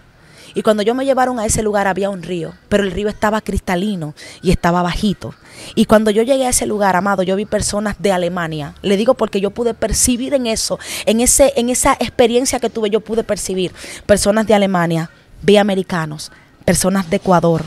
Y cuando ellos me llevaron a ese lugar había un río, pero el río estaba cristalino y estaba bajito. Y cuando yo llegué a ese lugar, amado, yo vi personas de Alemania. Le digo porque yo pude percibir en eso, en esa experiencia que tuve, yo pude percibir personas de Alemania, vi americanos, personas de Ecuador,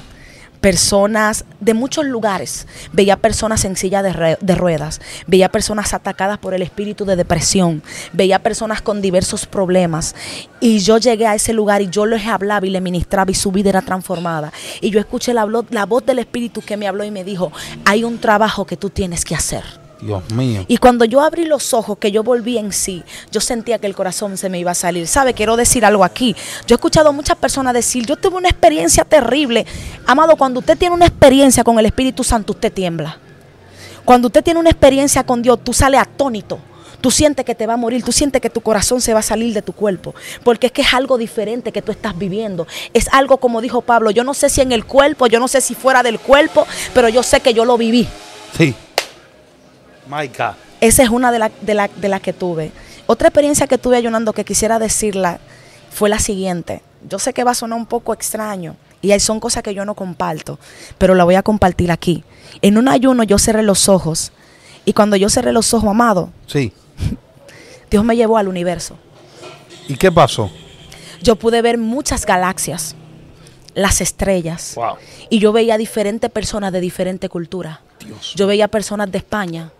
personas de muchos lugares. Veía personas en silla de ruedas, veía personas atacadas por el espíritu de depresión, veía personas con diversos problemas. Y yo llegué a ese lugar y yo les hablaba y les ministraba y su vida era transformada. Y yo escuché la voz del espíritu que me habló y me dijo, hay un trabajo que tú tienes que hacer. Dios mío. Y cuando yo abrí los ojos, que yo volví en sí, yo sentía que el corazón se me iba a salir. ¿Sabe? Quiero decir algo aquí. Yo he escuchado a muchas personas decir, yo tuve una experiencia terrible. Amado, cuando usted tiene una experiencia con el Espíritu Santo, usted tiembla. Cuando usted tiene una experiencia con Dios, tú sales atónito. Tú sientes que te va a morir, tú sientes que tu corazón se va a salir de tu cuerpo, porque es que es algo diferente que tú estás viviendo. Es algo como dijo Pablo, yo no sé si en el cuerpo, yo no sé si fuera del cuerpo, pero yo sé que yo lo viví. Sí. My God. Esa es una de las que tuve. Otra experiencia que tuve ayunando que quisiera decirla fue la siguiente. Yo sé que va a sonar un poco extraño y son cosas que yo no comparto, pero la voy a compartir aquí. En un ayuno yo cerré los ojos y cuando yo cerré los ojos, amado, Sí. Dios me llevó al universo. ¿Y qué pasó? Yo pude ver muchas galaxias, las estrellas, Wow. y yo veía diferentes personas de diferente cultura. Dios. Yo veía personas de España,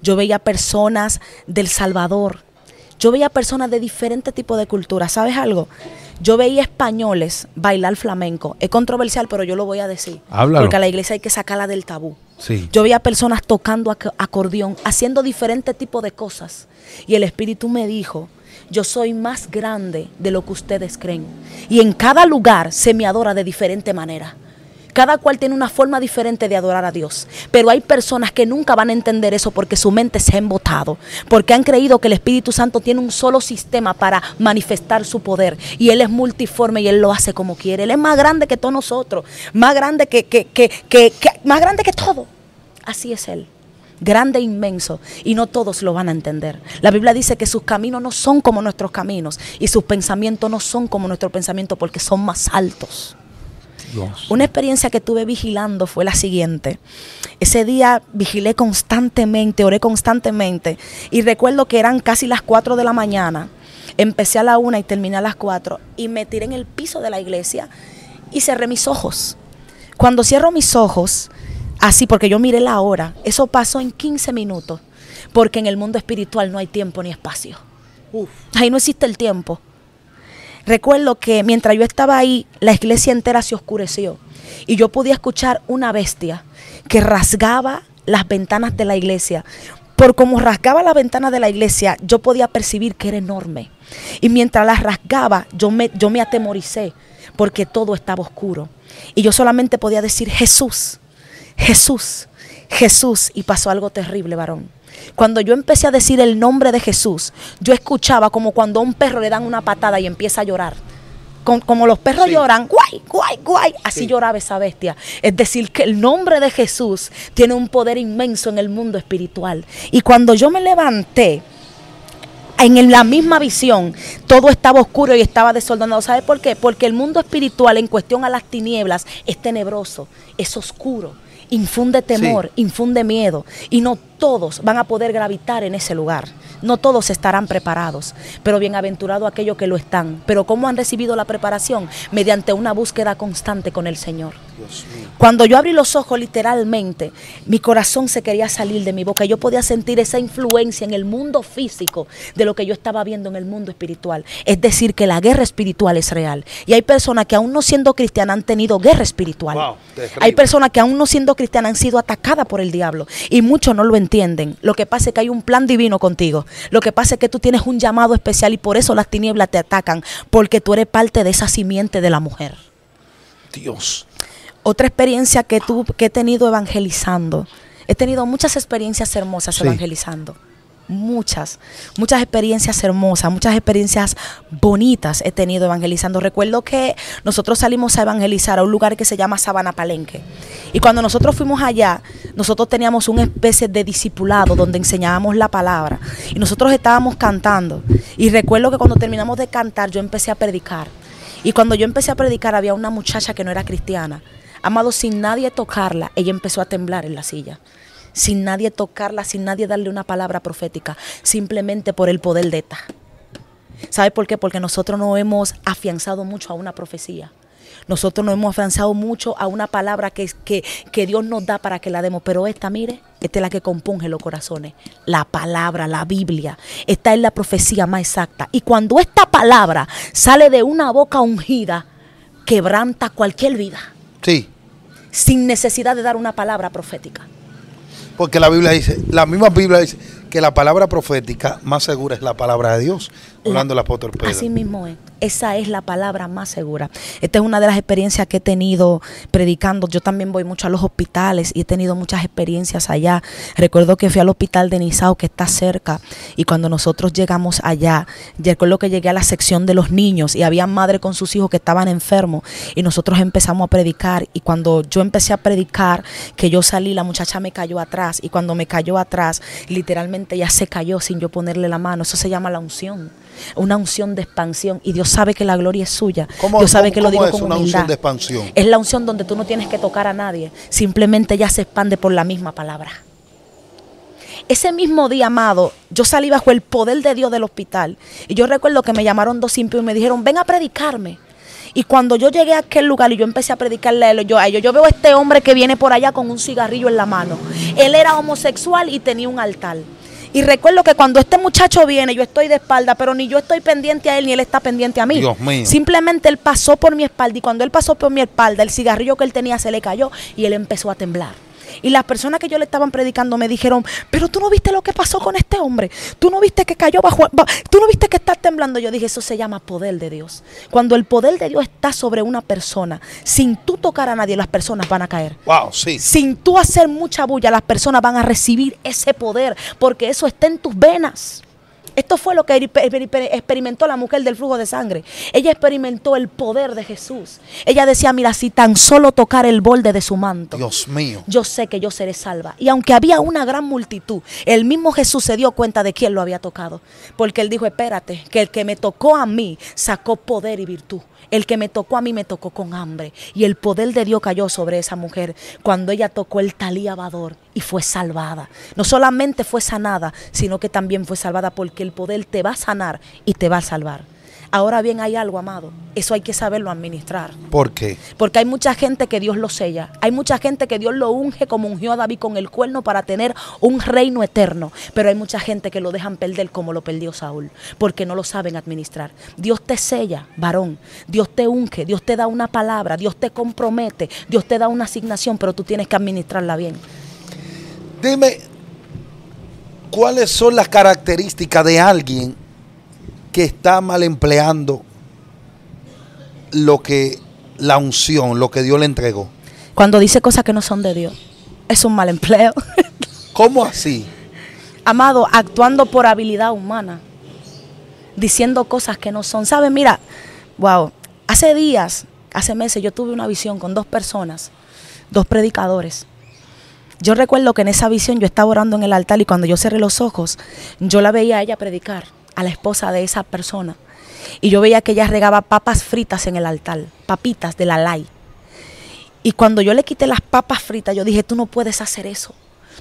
yo veía personas del Salvador, yo veía personas de diferentes tipos de culturas. ¿Sabes algo? Yo veía españoles bailar flamenco. Es controversial, pero yo lo voy a decir. Háblalo. Porque a la iglesia hay que sacarla del tabú. Sí. Yo veía personas tocando acordeón, haciendo diferentes tipos de cosas. Y el Espíritu me dijo, yo soy más grande de lo que ustedes creen. Y en cada lugar se me adora de diferente manera. Cada cual tiene una forma diferente de adorar a Dios. Pero hay personas que nunca van a entender eso porque su mente se ha embotado. Porque han creído que el Espíritu Santo tiene un solo sistema para manifestar su poder. Y Él es multiforme y Él lo hace como quiere. Él es más grande que todos nosotros. Más grande más grande que todo. Así es Él. Grande e inmenso, y no todos lo van a entender. La Biblia dice que sus caminos no son como nuestros caminos y sus pensamientos no son como nuestros pensamientos porque son más altos. Dios. Una experiencia que tuve vigilando fue la siguiente. Ese día vigilé constantemente, oré constantemente y recuerdo que eran casi las 4 de la mañana. Empecé a la 1 y terminé a las 4 y me tiré en el piso de la iglesia y cerré mis ojos. Cuando cierro mis ojos, así porque yo miré la hora, eso pasó en 15 minutos, porque en el mundo espiritual no hay tiempo ni espacio. Ahí no existe el tiempo. Recuerdo que mientras yo estaba ahí, la iglesia entera se oscureció y yo podía escuchar una bestia que rasgaba las ventanas de la iglesia. Por como rasgaba la ventana de la iglesia, yo podía percibir que era enorme. Y mientras la rasgaba, yo me atemoricé porque todo estaba oscuro. Y yo solamente podía decir Jesús, Jesús, Jesús. Y pasó algo terrible, varón. Cuando yo empecé a decir el nombre de Jesús, yo escuchaba como cuando a un perro le dan una patada y empieza a llorar. Como los perros lloran, guay, guay, guay. Así lloraba esa bestia. Es decir, que el nombre de Jesús tiene un poder inmenso en el mundo espiritual. Y cuando yo me levanté, en la misma visión, todo estaba oscuro y estaba desordenado. ¿Sabe por qué? Porque el mundo espiritual en cuestión a las tinieblas es tenebroso, es oscuro. Infunde temor, infunde miedo, y no todos van a poder gravitar en ese lugar. No todos estarán preparados, pero bienaventurado aquellos que lo están. Pero ¿cómo han recibido la preparación? Mediante una búsqueda constante con el Señor. Dios mío. Cuando yo abrí los ojos, literalmente, mi corazón se quería salir de mi boca. Yo podía sentir esa influencia en el mundo físico de lo que yo estaba viendo en el mundo espiritual. Es decir, que la guerra espiritual es real. Y hay personas que aún no siendo cristianas han tenido guerra espiritual. Wow, hay personas que aún no siendo cristianas han sido atacadas por el diablo. Y muchos no lo entienden. Lo que pasa es que hay un plan divino contigo. Lo que pasa es que tú tienes un llamado especial y por eso las tinieblas te atacan. Porque tú eres parte de esa simiente de la mujer. Dios. Otra experiencia que he tenido evangelizando. He tenido muchas experiencias hermosas evangelizando. Muchas experiencias hermosas, muchas experiencias bonitas he tenido evangelizando. Recuerdo que nosotros salimos a evangelizar a un lugar que se llama Sabana Palenque. Y cuando nosotros fuimos allá, nosotros teníamos una especie de discipulado donde enseñábamos la palabra. Y nosotros estábamos cantando. Y recuerdo que cuando terminamos de cantar, yo empecé a predicar. Y cuando yo empecé a predicar, había una muchacha que no era cristiana. Amado, sin nadie tocarla, ella empezó a temblar en la silla. Sin nadie tocarla, sin nadie darle una palabra profética, simplemente por el poder de ETA. ¿Sabe por qué? Porque nosotros no hemos afianzado mucho a una profecía. Nosotros no hemos afianzado mucho a una palabra que Dios nos da para que la demos. Pero esta, mire, esta es la que compunge los corazones. La palabra, la Biblia. Esta es la profecía más exacta. Y cuando esta palabra sale de una boca ungida, quebranta cualquier vida. Sí. Sin necesidad de dar una palabra profética. Porque la Biblia dice, la misma Biblia dice que la palabra profética más segura es la palabra de Dios. Hablando del apóstol Pedro. Así mismo es. Esa es la palabra más segura. Esta es una de las experiencias que he tenido predicando. Yo también voy mucho a los hospitales y he tenido muchas experiencias allá. Recuerdo que fui al hospital de Nizao, que está cerca, y cuando nosotros llegamos allá, recuerdo que llegué a la sección de los niños y había madres con sus hijos que estaban enfermos y nosotros empezamos a predicar. Y cuando yo empecé a predicar, que yo salí, la muchacha me cayó atrás, y cuando me cayó atrás, literalmente ella se cayó sin yo ponerle la mano. Eso se llama la unción. Una unción de expansión, y Dios sabe que la gloria es suya. Dios sabe que lo digo con humildad. ¿Una unción de expansión? Es la unción donde tú no tienes que tocar a nadie, simplemente ya se expande por la misma palabra. Ese mismo día, amado, yo salí bajo el poder de Dios del hospital y yo recuerdo que me llamaron dos impíos y me dijeron, ven a predicarme. Y cuando yo llegué a aquel lugar y yo empecé a predicarle a ellos, yo veo a este hombre que viene por allá con un cigarrillo en la mano. Él era homosexual y tenía un altar. Y recuerdo que cuando este muchacho viene, yo estoy de espalda, pero ni yo estoy pendiente a él, ni él está pendiente a mí. Dios mío. Simplemente él pasó por mi espalda, y cuando él pasó por mi espalda, el cigarrillo que él tenía se le cayó y él empezó a temblar. Y las personas que yo le estaban predicando me dijeron, pero tú no viste lo que pasó con este hombre, tú no viste que cayó tú no viste que está temblando. Yo dije, eso se llama poder de Dios. Cuando el poder de Dios está sobre una persona, sin tú tocar a nadie, las personas van a caer. Wow, sí. Sin tú hacer mucha bulla, las personas van a recibir ese poder, porque eso está en tus venas. Esto fue lo que experimentó la mujer del flujo de sangre. Ella experimentó el poder de Jesús. Ella decía, mira, si tan solo tocar el borde de su manto, Dios mío, yo sé que yo seré salva. Y aunque había una gran multitud, el mismo Jesús se dio cuenta de quién lo había tocado. Porque él dijo, espérate, que el que me tocó a mí sacó poder y virtud. El que me tocó a mí me tocó con hambre. Y el poder de Dios cayó sobre esa mujer cuando ella tocó el talí abador y fue salvada. No solamente fue sanada, sino que también fue salvada, porque el poder te va a sanar y te va a salvar. Ahora bien, hay algo, amado, eso hay que saberlo administrar. ¿Por qué? Porque hay mucha gente que Dios lo sella. Hay mucha gente que Dios lo unge como ungió a David con el cuerno para tener un reino eterno. Pero hay mucha gente que lo dejan perder como lo perdió Saúl, porque no lo saben administrar. Dios te sella, varón. Dios te unge, Dios te da una palabra, Dios te compromete, Dios te da una asignación, pero tú tienes que administrarla bien. Dime, ¿cuáles son las características de alguien que está mal empleando la unción, lo que Dios le entregó? Cuando dice cosas que no son de Dios, es un mal empleo. ¿Cómo así? Amado, actuando por habilidad humana, diciendo cosas que no son. ¿Sabes? Mira, wow, hace meses yo tuve una visión con dos personas, dos predicadores. Yo recuerdo que en esa visión yo estaba orando en el altar y cuando yo cerré los ojos, yo la veía a ella predicar, a la esposa de esa persona. Y yo veía que ella regaba papas fritas en el altar, papitas de la ley. Y cuando yo le quité las papas fritas, yo dije, tú no puedes hacer eso.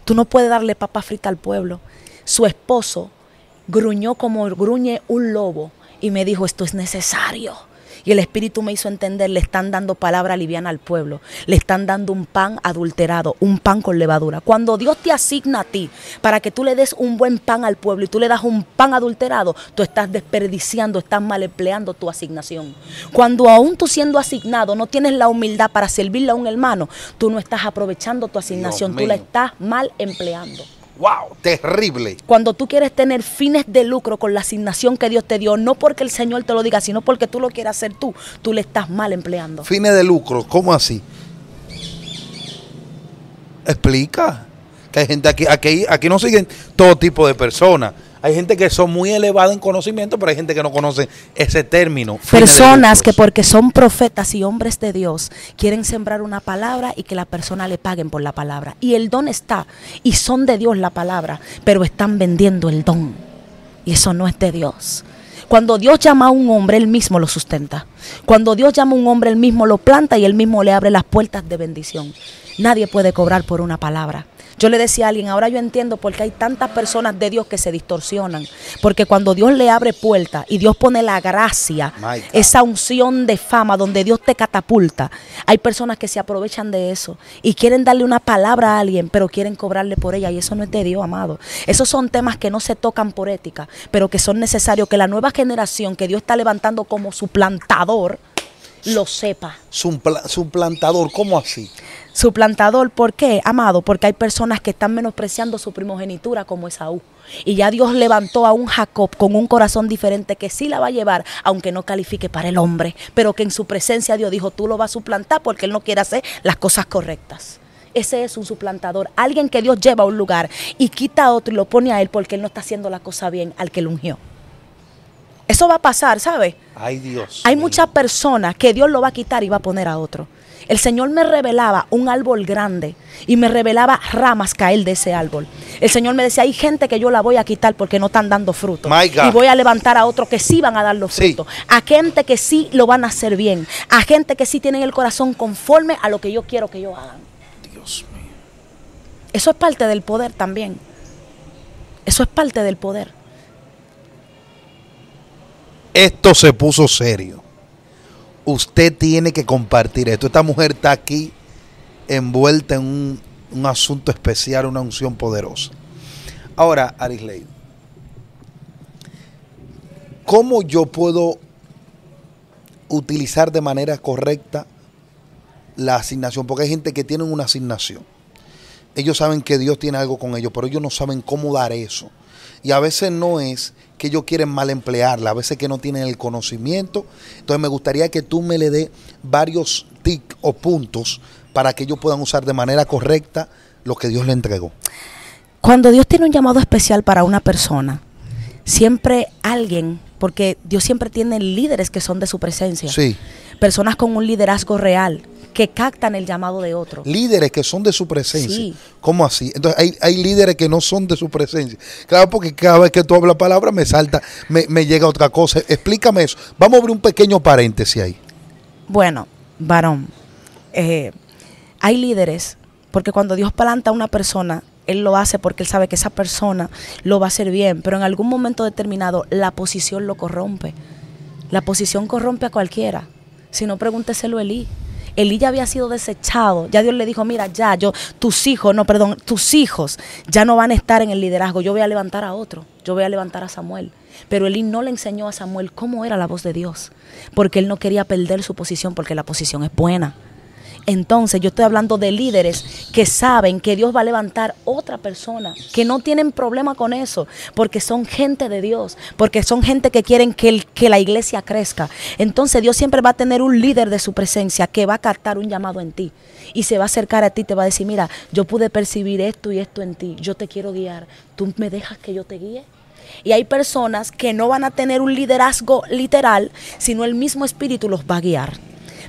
Tú no puedes darle papas fritas al pueblo. Su esposo gruñó como gruñe un lobo y me dijo, esto es necesario. Y el Espíritu me hizo entender, le están dando palabra liviana al pueblo. Le están dando un pan adulterado, un pan con levadura. Cuando Dios te asigna a ti para que tú le des un buen pan al pueblo y tú le das un pan adulterado, tú estás desperdiciando, estás mal empleando tu asignación. Cuando aún tú siendo asignado no tienes la humildad para servirle a un hermano, tú no estás aprovechando tu asignación, tú la estás mal empleando. ¡Wow! Terrible. Cuando tú quieres tener fines de lucro con la asignación que Dios te dio, no porque el Señor te lo diga, sino porque tú lo quieras hacer tú le estás mal empleando. Fines de lucro, ¿cómo así? Explica. Que hay gente aquí no siguen todo tipo de personas. Hay gente que son muy elevadas en conocimiento, pero hay gente que no conoce ese término. Personas que porque son profetas y hombres de Dios quieren sembrar una palabra y que la persona le paguen por la palabra. Y el don está, y son de Dios la palabra, pero están vendiendo el don. Y eso no es de Dios. Cuando Dios llama a un hombre, Él mismo lo sustenta. Cuando Dios llama a un hombre, Él mismo lo planta y Él mismo le abre las puertas de bendición. Nadie puede cobrar por una palabra. Yo le decía a alguien, ahora yo entiendo por qué hay tantas personas de Dios que se distorsionan. Porque cuando Dios le abre puertas y Dios pone la gracia, esa unción de fama donde Dios te catapulta, hay personas que se aprovechan de eso y quieren darle una palabra a alguien, pero quieren cobrarle por ella, y eso no es de Dios, amado. Esos son temas que no se tocan por ética, pero que son necesarios que la nueva generación que Dios está levantando como suplantador lo sepa. Suplantador, ¿cómo así? Suplantador, ¿por qué, amado? Porque hay personas que están menospreciando su primogenitura como Esaú. Y ya Dios levantó a un Jacob con un corazón diferente que sí la va a llevar, aunque no califique para el hombre, pero que en su presencia Dios dijo, tú lo vas a suplantar porque él no quiere hacer las cosas correctas. Ese es un suplantador, alguien que Dios lleva a un lugar y quita a otro y lo pone a él porque él no está haciendo la cosa bien al que lo ungió. Eso va a pasar, ¿sabes? Ay, Dios. Hay muchas personas que Dios lo va a quitar y va a poner a otro. El Señor me revelaba un árbol grande y me revelaba ramas caer de ese árbol. El Señor me decía, hay gente que yo la voy a quitar porque no están dando fruto. Y voy a levantar a otros que sí van a dar los frutos. A gente que sí lo van a hacer bien. A gente que sí tienen el corazón conforme a lo que yo quiero que ellos hagan. Dios mío. Eso es parte del poder también. Eso es parte del poder. Esto se puso serio. Usted tiene que compartir esto. Esta mujer está aquí envuelta en un asunto especial, una unción poderosa. Ahora, Arisley, ¿cómo yo puedo utilizar de manera correcta la asignación? Porque hay gente que tiene una asignación. Ellos saben que Dios tiene algo con ellos, pero ellos no saben cómo dar eso. Y a veces no es que ellos quieren mal emplearla, a veces que no tienen el conocimiento. Entonces me gustaría que tú me le des varios tips o puntos para que ellos puedan usar de manera correcta lo que Dios le entregó. Cuando Dios tiene un llamado especial para una persona, siempre alguien, porque Dios siempre tiene líderes que son de su presencia. Sí. Personas con un liderazgo real, que captan el llamado de otro. Líderes que son de su presencia. Sí. ¿Cómo así? Entonces hay líderes que no son de su presencia. Claro, porque cada vez que tú hablas palabra me salta, me llega otra cosa. Explícame eso. Vamos a abrir un pequeño paréntesis ahí. Bueno, varón, hay líderes, porque cuando Dios planta a una persona, Él lo hace porque Él sabe que esa persona lo va a hacer bien, pero en algún momento determinado la posición lo corrompe. La posición corrompe a cualquiera. Si no, pregúnteselo a Elí. Elí ya había sido desechado. Ya Dios le dijo, mira, tus hijos ya no van a estar en el liderazgo. Yo voy a levantar a otro. Yo voy a levantar a Samuel. Pero Elí no le enseñó a Samuel cómo era la voz de Dios. Porque él no quería perder su posición, porque la posición es buena. Entonces yo estoy hablando de líderes que saben que Dios va a levantar otra persona, que no tienen problema con eso, porque son gente de Dios, porque son gente que quieren que la iglesia crezca. Entonces Dios siempre va a tener un líder de su presencia que va a captar un llamado en ti y se va a acercar a ti y te va a decir, mira, yo pude percibir esto y esto en ti, yo te quiero guiar, ¿tú me dejas que yo te guíe? Y hay personas que no van a tener un liderazgo literal, sino el mismo Espíritu los va a guiar.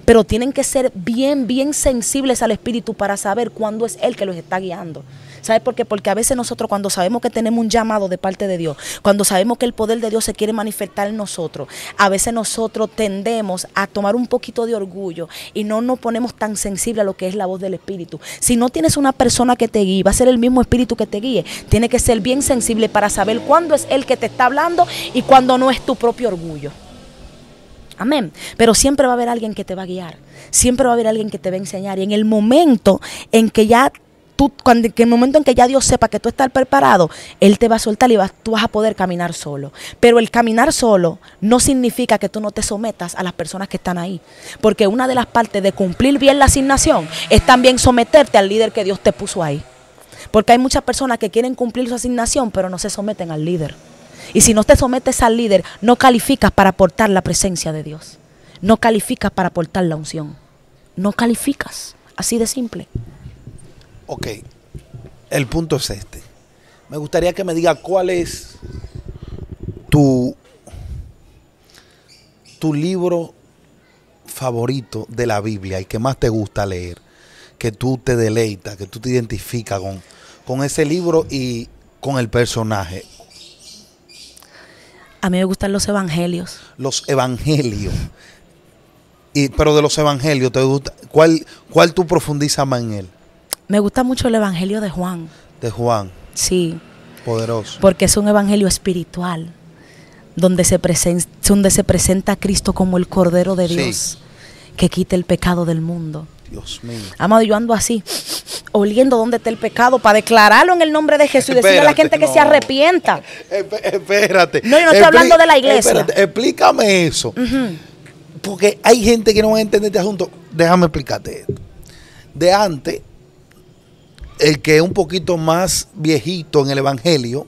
Pero tienen que ser bien sensibles al Espíritu para saber cuándo es Él que los está guiando. ¿Sabes por qué? Porque a veces nosotros, cuando sabemos que tenemos un llamado de parte de Dios, cuando sabemos que el poder de Dios se quiere manifestar en nosotros, a veces nosotros tendemos a tomar un poquito de orgullo y no nos ponemos tan sensibles a lo que es la voz del Espíritu. Si no tienes una persona que te guíe, va a ser el mismo Espíritu que te guíe. Tiene que ser bien sensible para saber cuándo es Él que te está hablando y cuándo no es tu propio orgullo. Amén. Pero siempre va a haber alguien que te va a guiar. Siempre va a haber alguien que te va a enseñar. Y en el momento en que ya el momento en que ya Dios sepa que tú estás preparado, Él te va a soltar y tú vas a poder caminar solo. Pero el caminar solo no significa que tú no te sometas a las personas que están ahí. Porque una de las partes de cumplir bien la asignación es también someterte al líder que Dios te puso ahí. Porque hay muchas personas que quieren cumplir su asignación, pero no se someten al líder. Y si no te sometes al líder, no calificas para aportar la presencia de Dios. No calificas para aportar la unción. No calificas. Así de simple. Ok, el punto es este. Me gustaría que me diga cuál es tu libro favorito de la Biblia y que más te gusta leer, que tú te deleitas, que tú te identificas con ese libro y con el personaje. A mí me gustan los evangelios. Los evangelios. Pero de los evangelios, ¿te gusta? ¿Cuál tú profundizas más en él? Me gusta mucho el evangelio de Juan. De Juan. Sí. Poderoso. Porque es un evangelio espiritual, donde se presenta a Cristo como el Cordero de Dios, sí, que quita el pecado del mundo. Dios mío. Amado, yo ando así, oliendo dónde está el pecado para declararlo en el nombre de Jesús y decirle a la gente que se arrepienta. Espérate. No, yo no estoy hablando de la iglesia. Espérate, explícame eso. Porque hay gente que no va a entender este asunto. Déjame explicarte esto. De antes, el que es un poquito más viejito en el evangelio,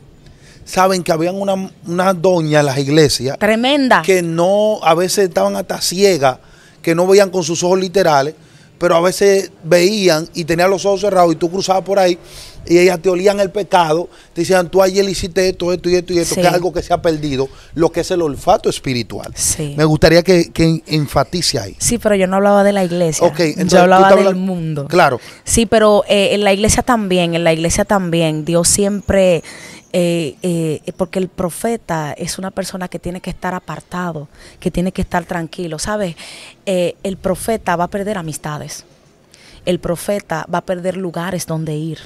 saben que habían una doña en las iglesias. Tremenda. Que no, a veces estaban hasta ciegas, que no veían con sus ojos literales, pero a veces veían y tenían los ojos cerrados y tú cruzabas por ahí y ellas te olían el pecado, te decían, tú ayer hiciste esto, esto y esto y esto, sí, que es algo que se ha perdido, lo que es el olfato espiritual. Sí. Me gustaría que enfatice ahí. Sí, pero yo no hablaba de la iglesia. Okay, entonces, yo hablaba del mundo. Claro. Sí, pero en la iglesia también, Dios siempre... porque el profeta es una persona que tiene que estar apartado, que tiene que estar tranquilo, ¿sabes? El profeta va a perder amistades, el profeta va a perder lugares donde ir,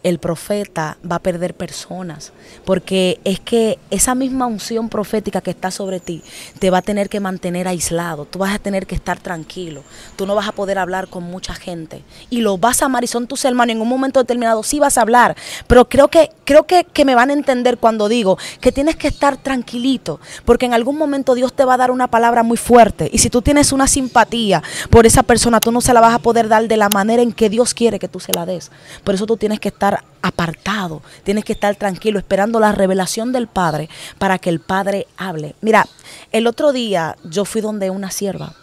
el profeta va a perder personas, porque es que esa misma unción profética que está sobre ti te va a tener que mantener aislado, tú vas a tener que estar tranquilo, tú no vas a poder hablar con mucha gente y los vas a amar y son tus hermanos, en un momento determinado sí vas a hablar, pero creo que me van a entender cuando digo que tienes que estar tranquilito, porque en algún momento Dios te va a dar una palabra muy fuerte y si tú tienes una simpatía por esa persona, tú no se la vas a poder dar de la manera en que Dios quiere que tú se la des, por eso tú tienes que estar apartado, tienes que estar tranquilo esperando la revelación del Padre para que el Padre hable. Mira, el otro día yo fui donde una sierva,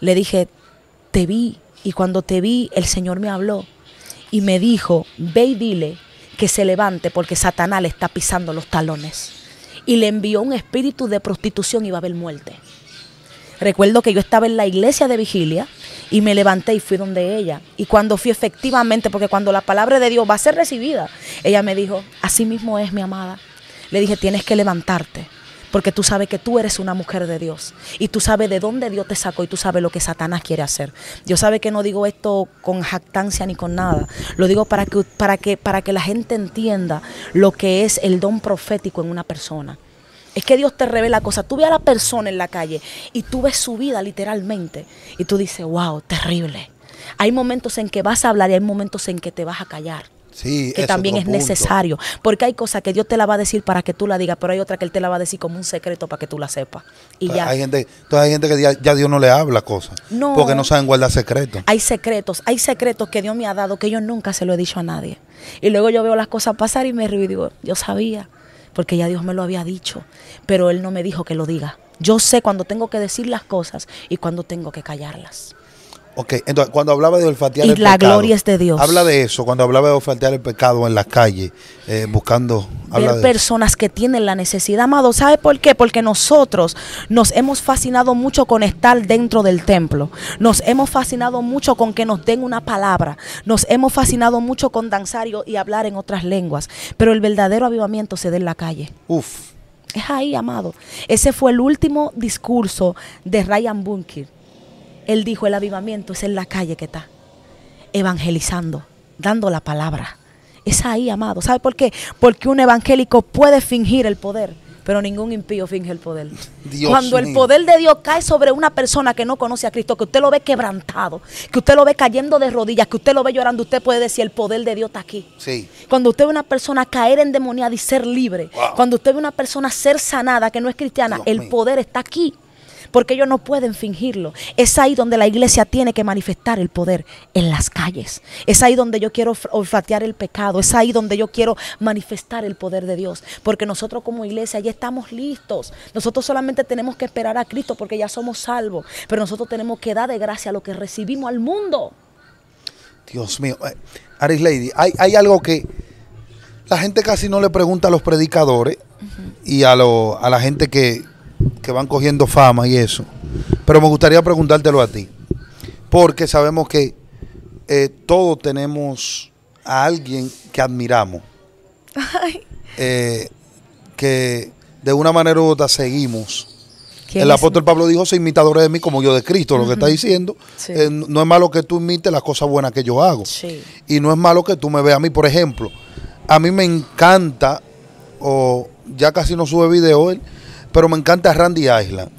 le dije, te vi, y cuando te vi el Señor me habló y me dijo, ve y dile que se levante porque Satanás le está pisando los talones, y le envió un espíritu de prostitución y va a haber muerte. Recuerdo que yo estaba en la iglesia de vigilia y me levanté y fui donde ella. Y cuando fui efectivamente, porque cuando la palabra de Dios va a ser recibida, ella me dijo, así mismo es, mi amada. Le dije, tienes que levantarte, porque tú sabes que tú eres una mujer de Dios. Y tú sabes de dónde Dios te sacó y tú sabes lo que Satanás quiere hacer. Yo sabe que no digo esto con jactancia ni con nada. Lo digo para que la gente entienda lo que es el don profético en una persona. Es que Dios te revela cosas. Tú ves a la persona en la calle y tú ves su vida literalmente. Y tú dices, wow, terrible. Hay momentos en que vas a hablar y hay momentos en que te vas a callar. Sí, que también es necesario. Porque hay cosas que Dios te la va a decir para que tú la digas, pero hay otra que Él te la va a decir como un secreto para que tú la sepas. Y ya. Hay gente que ya Dios no le habla cosas. No. Porque no saben guardar secretos. Hay secretos que Dios me ha dado que yo nunca se lo he dicho a nadie. Y luego yo veo las cosas pasar y me río y digo, yo sabía. Porque ya Dios me lo había dicho, pero Él no me dijo que lo diga. Yo sé cuando tengo que decir las cosas y cuando tengo que callarlas. Ok, entonces cuando hablaba de olfatear el pecado. Y la gloria es de Dios. Habla de eso, cuando hablaba de olfatear el pecado en las calles, buscando. Ver personas que tienen la necesidad, amado. ¿Sabe por qué? Porque nosotros nos hemos fascinado mucho con estar dentro del templo. Nos hemos fascinado mucho con que nos den una palabra. Nos hemos fascinado mucho con danzar y hablar en otras lenguas. Pero el verdadero avivamiento se da en la calle. Uf. Es ahí, amado. Ese fue el último discurso de Ryan Bunker. Él dijo, el avivamiento es en la calle que está, evangelizando, dando la palabra. Es ahí, amado. ¿Sabe por qué? Porque un evangélico puede fingir el poder, pero ningún impío finge el poder. Dios Cuando el mío. poder de Dios cae sobre una persona que no conoce a Cristo, que usted lo ve quebrantado, que usted lo ve cayendo de rodillas, que usted lo ve llorando, usted puede decir, el poder de Dios está aquí. Sí. Cuando usted ve una persona caer endemoniada y ser libre, Wow. cuando usted ve una persona ser sanada que no es cristiana, Dios el mío. poder está aquí. Porque ellos no pueden fingirlo. Es ahí donde la iglesia tiene que manifestar el poder, en las calles. Es ahí donde yo quiero olfatear el pecado. Es ahí donde yo quiero manifestar el poder de Dios. Porque nosotros como iglesia ya estamos listos. Nosotros solamente tenemos que esperar a Cristo porque ya somos salvos. Pero nosotros tenemos que dar de gracia lo que recibimos al mundo. Dios mío. Aris Lady, hay algo que la gente casi no le pregunta a los predicadores y a la gente que van cogiendo fama y eso. Pero me gustaría preguntártelo a ti. Porque sabemos que todos tenemos a alguien que admiramos. Ay, Que de una manera u otra seguimos. ¿quién El es? apóstol Pablo dijo, sé imitadores de mí como yo de Cristo. Lo que está diciendo, Sí. no es malo que tú imites las cosas buenas que yo hago. Sí. Y no es malo que tú me veas a mí. Por ejemplo, a mí me encanta, o ya casi no sube video él, pero me encanta Randy Island.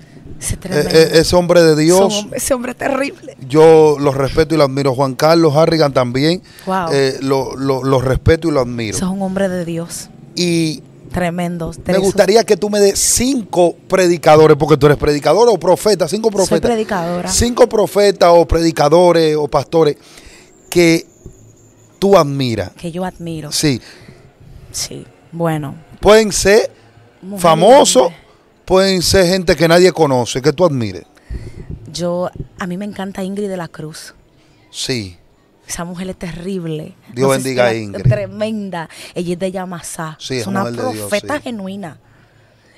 Ese tremendo. Ese hombre de Dios, Ese hombre terrible. yo lo respeto y lo admiro. Juan Carlos Harrigan también, Wow. lo respeto y lo admiro. Sos un hombre de Dios. Y Tremendo. me gustaría que tú me des 5 predicadores, porque tú eres predicador o profeta, 5 profetas. Soy predicadora. 5 profetas o predicadores o pastores que tú admiras. Que yo admiro. Sí, Sí. Bueno. pueden ser Mujer y famosos, hombre. pueden ser gente que nadie conoce, que tú admires. A mí me encanta Ingrid de la Cruz. Sí, Esa mujer es terrible. Dios sé bendiga si a la- Ingrid. Tremenda. Ella es de Yamasá. Sí, es es una mujer de Dios, profeta sí. genuina.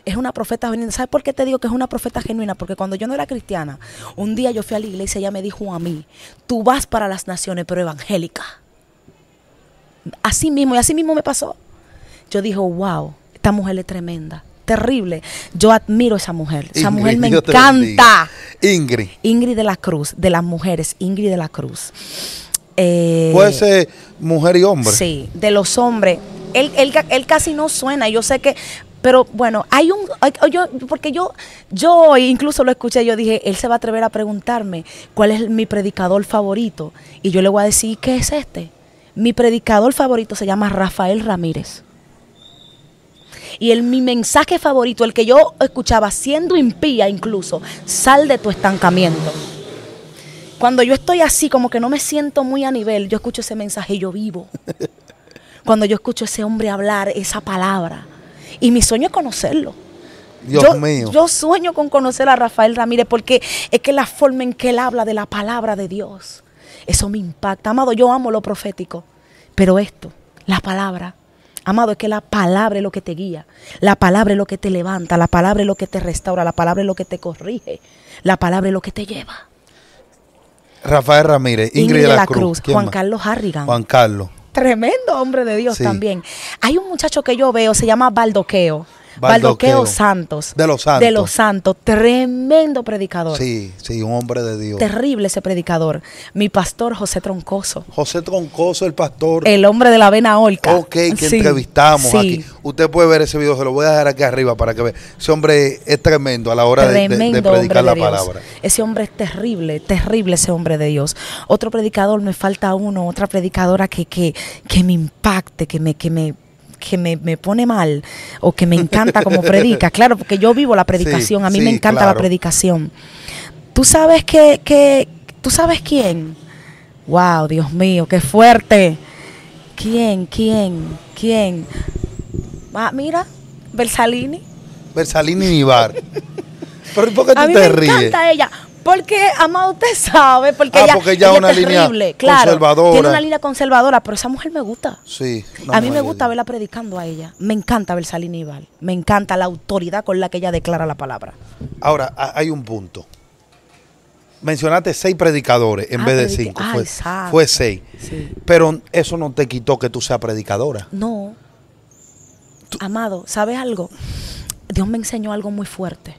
Es una profeta genuina. ¿Sabes por qué te digo que es una profeta genuina? Porque cuando yo no era cristiana, un día yo fui a la iglesia y ella me dijo a mí, tú vas para las naciones, pero evangélica. Así mismo, y así mismo me pasó. Yo dije, wow, esta mujer es tremenda, terrible. Yo admiro a esa mujer. Esa Ingrid, mujer me Dios te encanta. bendiga. Ingrid, Ingrid de la Cruz, de las mujeres, Ingrid de la Cruz. puede ser mujer y hombre. Sí, de los hombres. Él casi no suena, yo sé que, pero bueno, porque yo hoy incluso lo escuché, yo dije, él se va a atrever a preguntarme cuál es mi predicador favorito. Y yo le voy a decir, ¿qué es este? Mi predicador favorito se llama Rafael Ramírez. Y mi mensaje favorito, el que yo escuchaba siendo impía incluso, sal de tu estancamiento. Cuando yo estoy así, como que no me siento muy a nivel, yo escucho ese mensaje y yo vivo. Cuando yo escucho a ese hombre hablar esa palabra. Y mi sueño es conocerlo. Dios mío. Yo sueño con conocer a Rafael Ramírez porque es que la forma en que él habla de la palabra de Dios, eso me impacta. Amado, yo amo lo profético, pero esto, la palabra, amado, es que la palabra es lo que te guía, la palabra es lo que te levanta, la palabra es lo que te restaura, la palabra es lo que te corrige, la palabra es lo que te lleva. Rafael Ramírez, Ingrid de la Cruz. ¿Quién Juan más? Carlos Harrigan. Juan Carlos. Tremendo hombre de Dios Sí. también. Hay un muchacho que yo veo, se llama Baldoqueo. Baldoqueo. Baldoqueo Santos. De los Santos. De los Santos. Tremendo predicador. Sí, sí, un hombre de Dios. Terrible ese predicador. Mi pastor José Troncoso. José Troncoso, el pastor. El hombre de la vena orca. Ok, que Sí, entrevistamos sí. aquí. Usted puede ver ese video, se lo voy a dejar aquí arriba para que vea. Ese hombre es tremendo a la hora de Tremendo predicar hombre la de Dios. palabra. Ese hombre es terrible, terrible ese hombre de Dios. Otro predicador, me falta uno, otra predicadora que me impacte, que me pone mal o que me encanta como predica. Claro, porque yo vivo la predicación, Sí, a mí sí, me encanta claro. la predicación. ¿Tú sabes tú sabes quién? Wow, Dios mío, qué fuerte. ¿Quién? Ah, mira, Bersalini. Bersalini Nivar. Pero ¿por qué A tú mí te me ríes? encanta ella. Porque, amado, usted sabe, porque ella porque ella es una línea terrible, claro, conservadora. tiene una línea conservadora, pero esa mujer me gusta. Sí. A mí me gusta verla predicando a ella. Me encanta Bersalini Nival. Me encanta la autoridad con la que ella declara la palabra. Ahora, hay un punto. Mencionaste 6 predicadores en vez de 5. Exacto. Fue 6. Sí. Pero eso no te quitó que tú seas predicadora. No. Amado, ¿sabes algo? Dios me enseñó algo muy fuerte.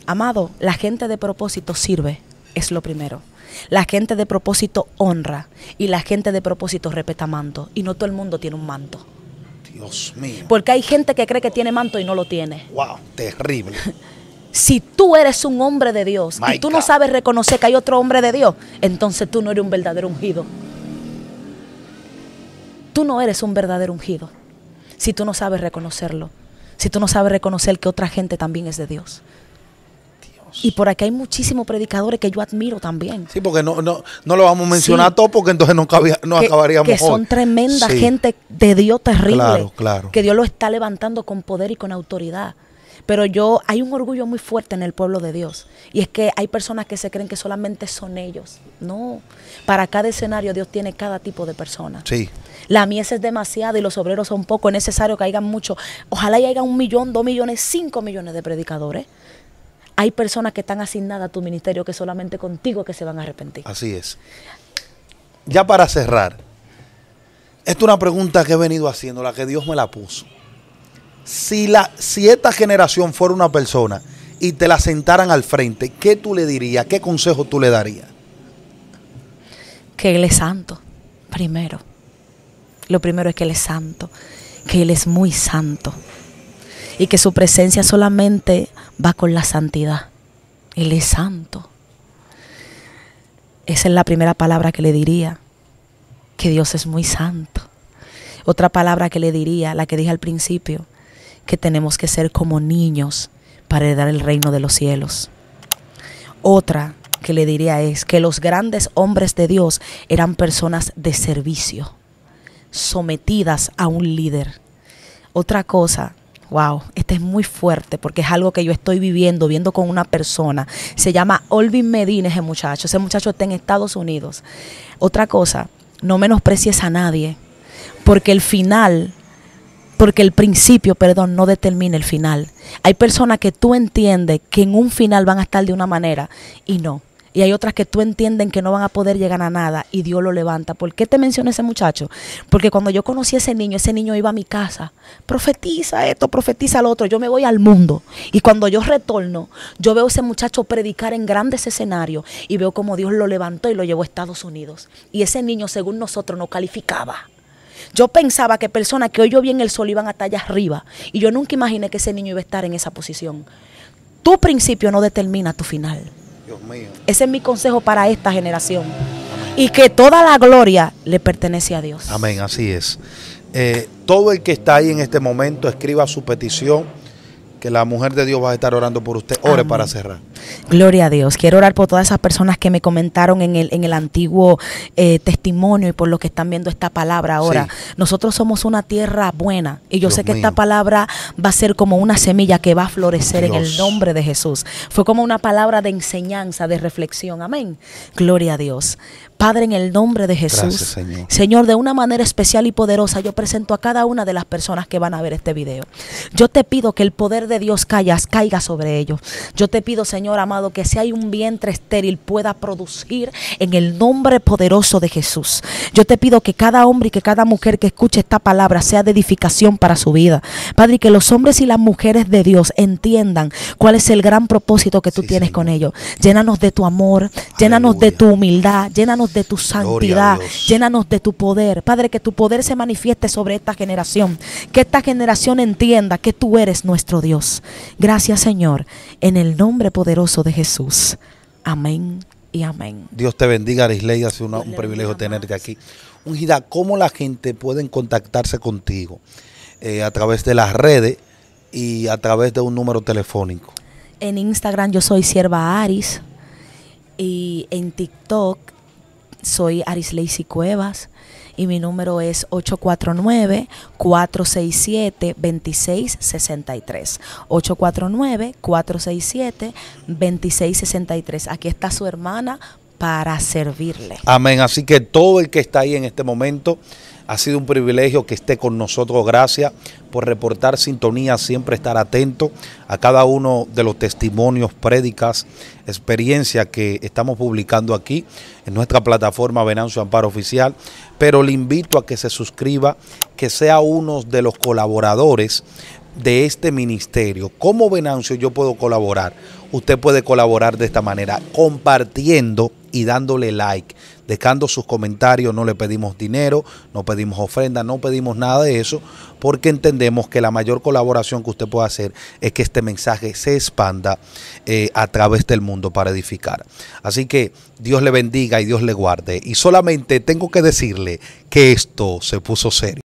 Amado, la gente de propósito sirve, es lo primero. La gente de propósito honra y la gente de propósito respeta manto. Y no todo el mundo tiene un manto. Dios mío. Porque hay gente que cree que tiene manto y no lo tiene. Wow, terrible. Si tú eres un hombre de Dios My y tú no God. sabes reconocer que hay otro hombre de Dios, entonces tú no eres un verdadero ungido. Tú no eres un verdadero ungido si tú no sabes reconocerlo. Si tú no sabes reconocer que otra gente también es de Dios. Y por aquí hay muchísimos predicadores que yo admiro también. Sí, porque no lo vamos a mencionar Sí. todo porque entonces no acabaríamos Que son hoy. tremenda Sí. gente de Dios terrible. Claro, claro. Que Dios lo está levantando con poder y con autoridad. Pero hay un orgullo muy fuerte en el pueblo de Dios. Y es que hay personas que se creen que solamente son ellos. No. Para cada escenario Dios tiene cada tipo de persona. Sí. La mies es demasiada y los obreros son pocos. Es necesario que hayan muchos. Ojalá y haya 1 millón, 2 millones, 5 millones de predicadores. Hay personas que están asignadas a tu ministerio que solamente contigo que se van a arrepentir. Así es. Ya para cerrar, esta es una pregunta que he venido haciendo, la que Dios me la puso. Si esta generación fuera una persona y te la sentaran al frente, ¿qué tú le dirías? ¿Qué consejo tú le darías? Que Él es santo, primero. Lo primero es que Él es santo, que Él es muy santo. Y que su presencia solamente va con la santidad. Él es santo. Esa es la primera palabra que le diría, que Dios es muy santo. Otra palabra que le diría, la que dije al principio, que tenemos que ser como niños para heredar el reino de los cielos. Otra que le diría es que los grandes hombres de Dios eran personas de servicio, sometidas a un líder. Otra cosa, wow, este es muy fuerte porque es algo que yo estoy viendo con una persona. Se llama Olvin Medina, ese muchacho. Ese muchacho está en Estados Unidos. Otra cosa, no menosprecies a nadie, porque el principio, no determina el final. Hay personas que tú entiendes que en un final van a estar de una manera y no. Y hay otras que tú entiendes que no van a poder llegar a nada y Dios lo levanta. ¿Por qué te menciono ese muchacho? Porque cuando yo conocí a ese niño iba a mi casa. Profetiza esto, profetiza lo otro. Yo me voy al mundo. Y cuando yo retorno, yo veo a ese muchacho predicar en grandes escenarios y veo cómo Dios lo levantó y lo llevó a Estados Unidos. Y ese niño, según nosotros, no calificaba. Yo pensaba que personas que hoy yo vi en el sol iban a estar allá arriba. Y yo nunca imaginé que ese niño iba a estar en esa posición. Tu principio no determina tu final. Dios mío. Ese es mi consejo para esta generación. Amén. Y que toda la gloria le pertenece a Dios. Amén, así es. Todo el que está ahí en este momento, escriba su petición, que la mujer de Dios va a estar orando por usted. Ore. Amén. Para cerrar. Gloria a Dios. Quiero orar por todas esas personas que me comentaron en el antiguo testimonio y por los que están viendo esta palabra ahora. Sí. Nosotros somos una tierra buena y yo sé que esta palabra va a ser como una semilla que va a florecer en el nombre de Jesús. Fue como una palabra de enseñanza, de reflexión. Amén. Gloria a Dios. Padre, en el nombre de Jesús, gracias, Señor. Señor, de una manera especial y poderosa, yo presento a cada una de las personas que van a ver este video. Yo te pido que el poder de Dios caiga sobre ellos. Yo te pido, Señor amado, que si hay un vientre estéril pueda producir en el nombre poderoso de Jesús. Yo te pido que cada hombre y que cada mujer que escuche esta palabra sea de edificación para su vida. Padre, y que los hombres y las mujeres de Dios entiendan cuál es el gran propósito que tú tienes, Señor, con ellos. Llénanos de tu amor, llénanos de tu humildad, llénanos de tu santidad, llénanos de tu poder. Padre, que tu poder se manifieste sobre esta generación, que esta generación entienda que tú eres nuestro Dios. Gracias, Señor, en el nombre poderoso de Jesús. Amén y amén. Dios te bendiga, Arisley, ha sido un privilegio tenerte aquí. Ungida, ¿cómo la gente puede contactarse contigo? A través de las redes y a través de un número telefónico. En Instagram yo soy Sierva Aris y en TikTok soy Arisley Cuevas y mi número es 849-467-2663. 849-467-2663. Aquí está su hermana para servirle. Amén. Así que todo el que está ahí en este momento, ha sido un privilegio que esté con nosotros. Gracias por reportar sintonía, siempre estar atento a cada uno de los testimonios, prédicas, experiencias que estamos publicando aquí en nuestra plataforma Venancio Amparo Oficial. Pero le invito a que se suscriba, que sea uno de los colaboradores de este ministerio. ¿Cómo Venancio yo puedo colaborar? Usted puede colaborar de esta manera, compartiendo y dándole like, dejando sus comentarios. No le pedimos dinero, no pedimos ofrenda, no pedimos nada de eso, porque entendemos que la mayor colaboración que usted puede hacer es que este mensaje se expanda a través del mundo para edificar. Así que Dios le bendiga y Dios le guarde. Y solamente tengo que decirle que esto se puso serio.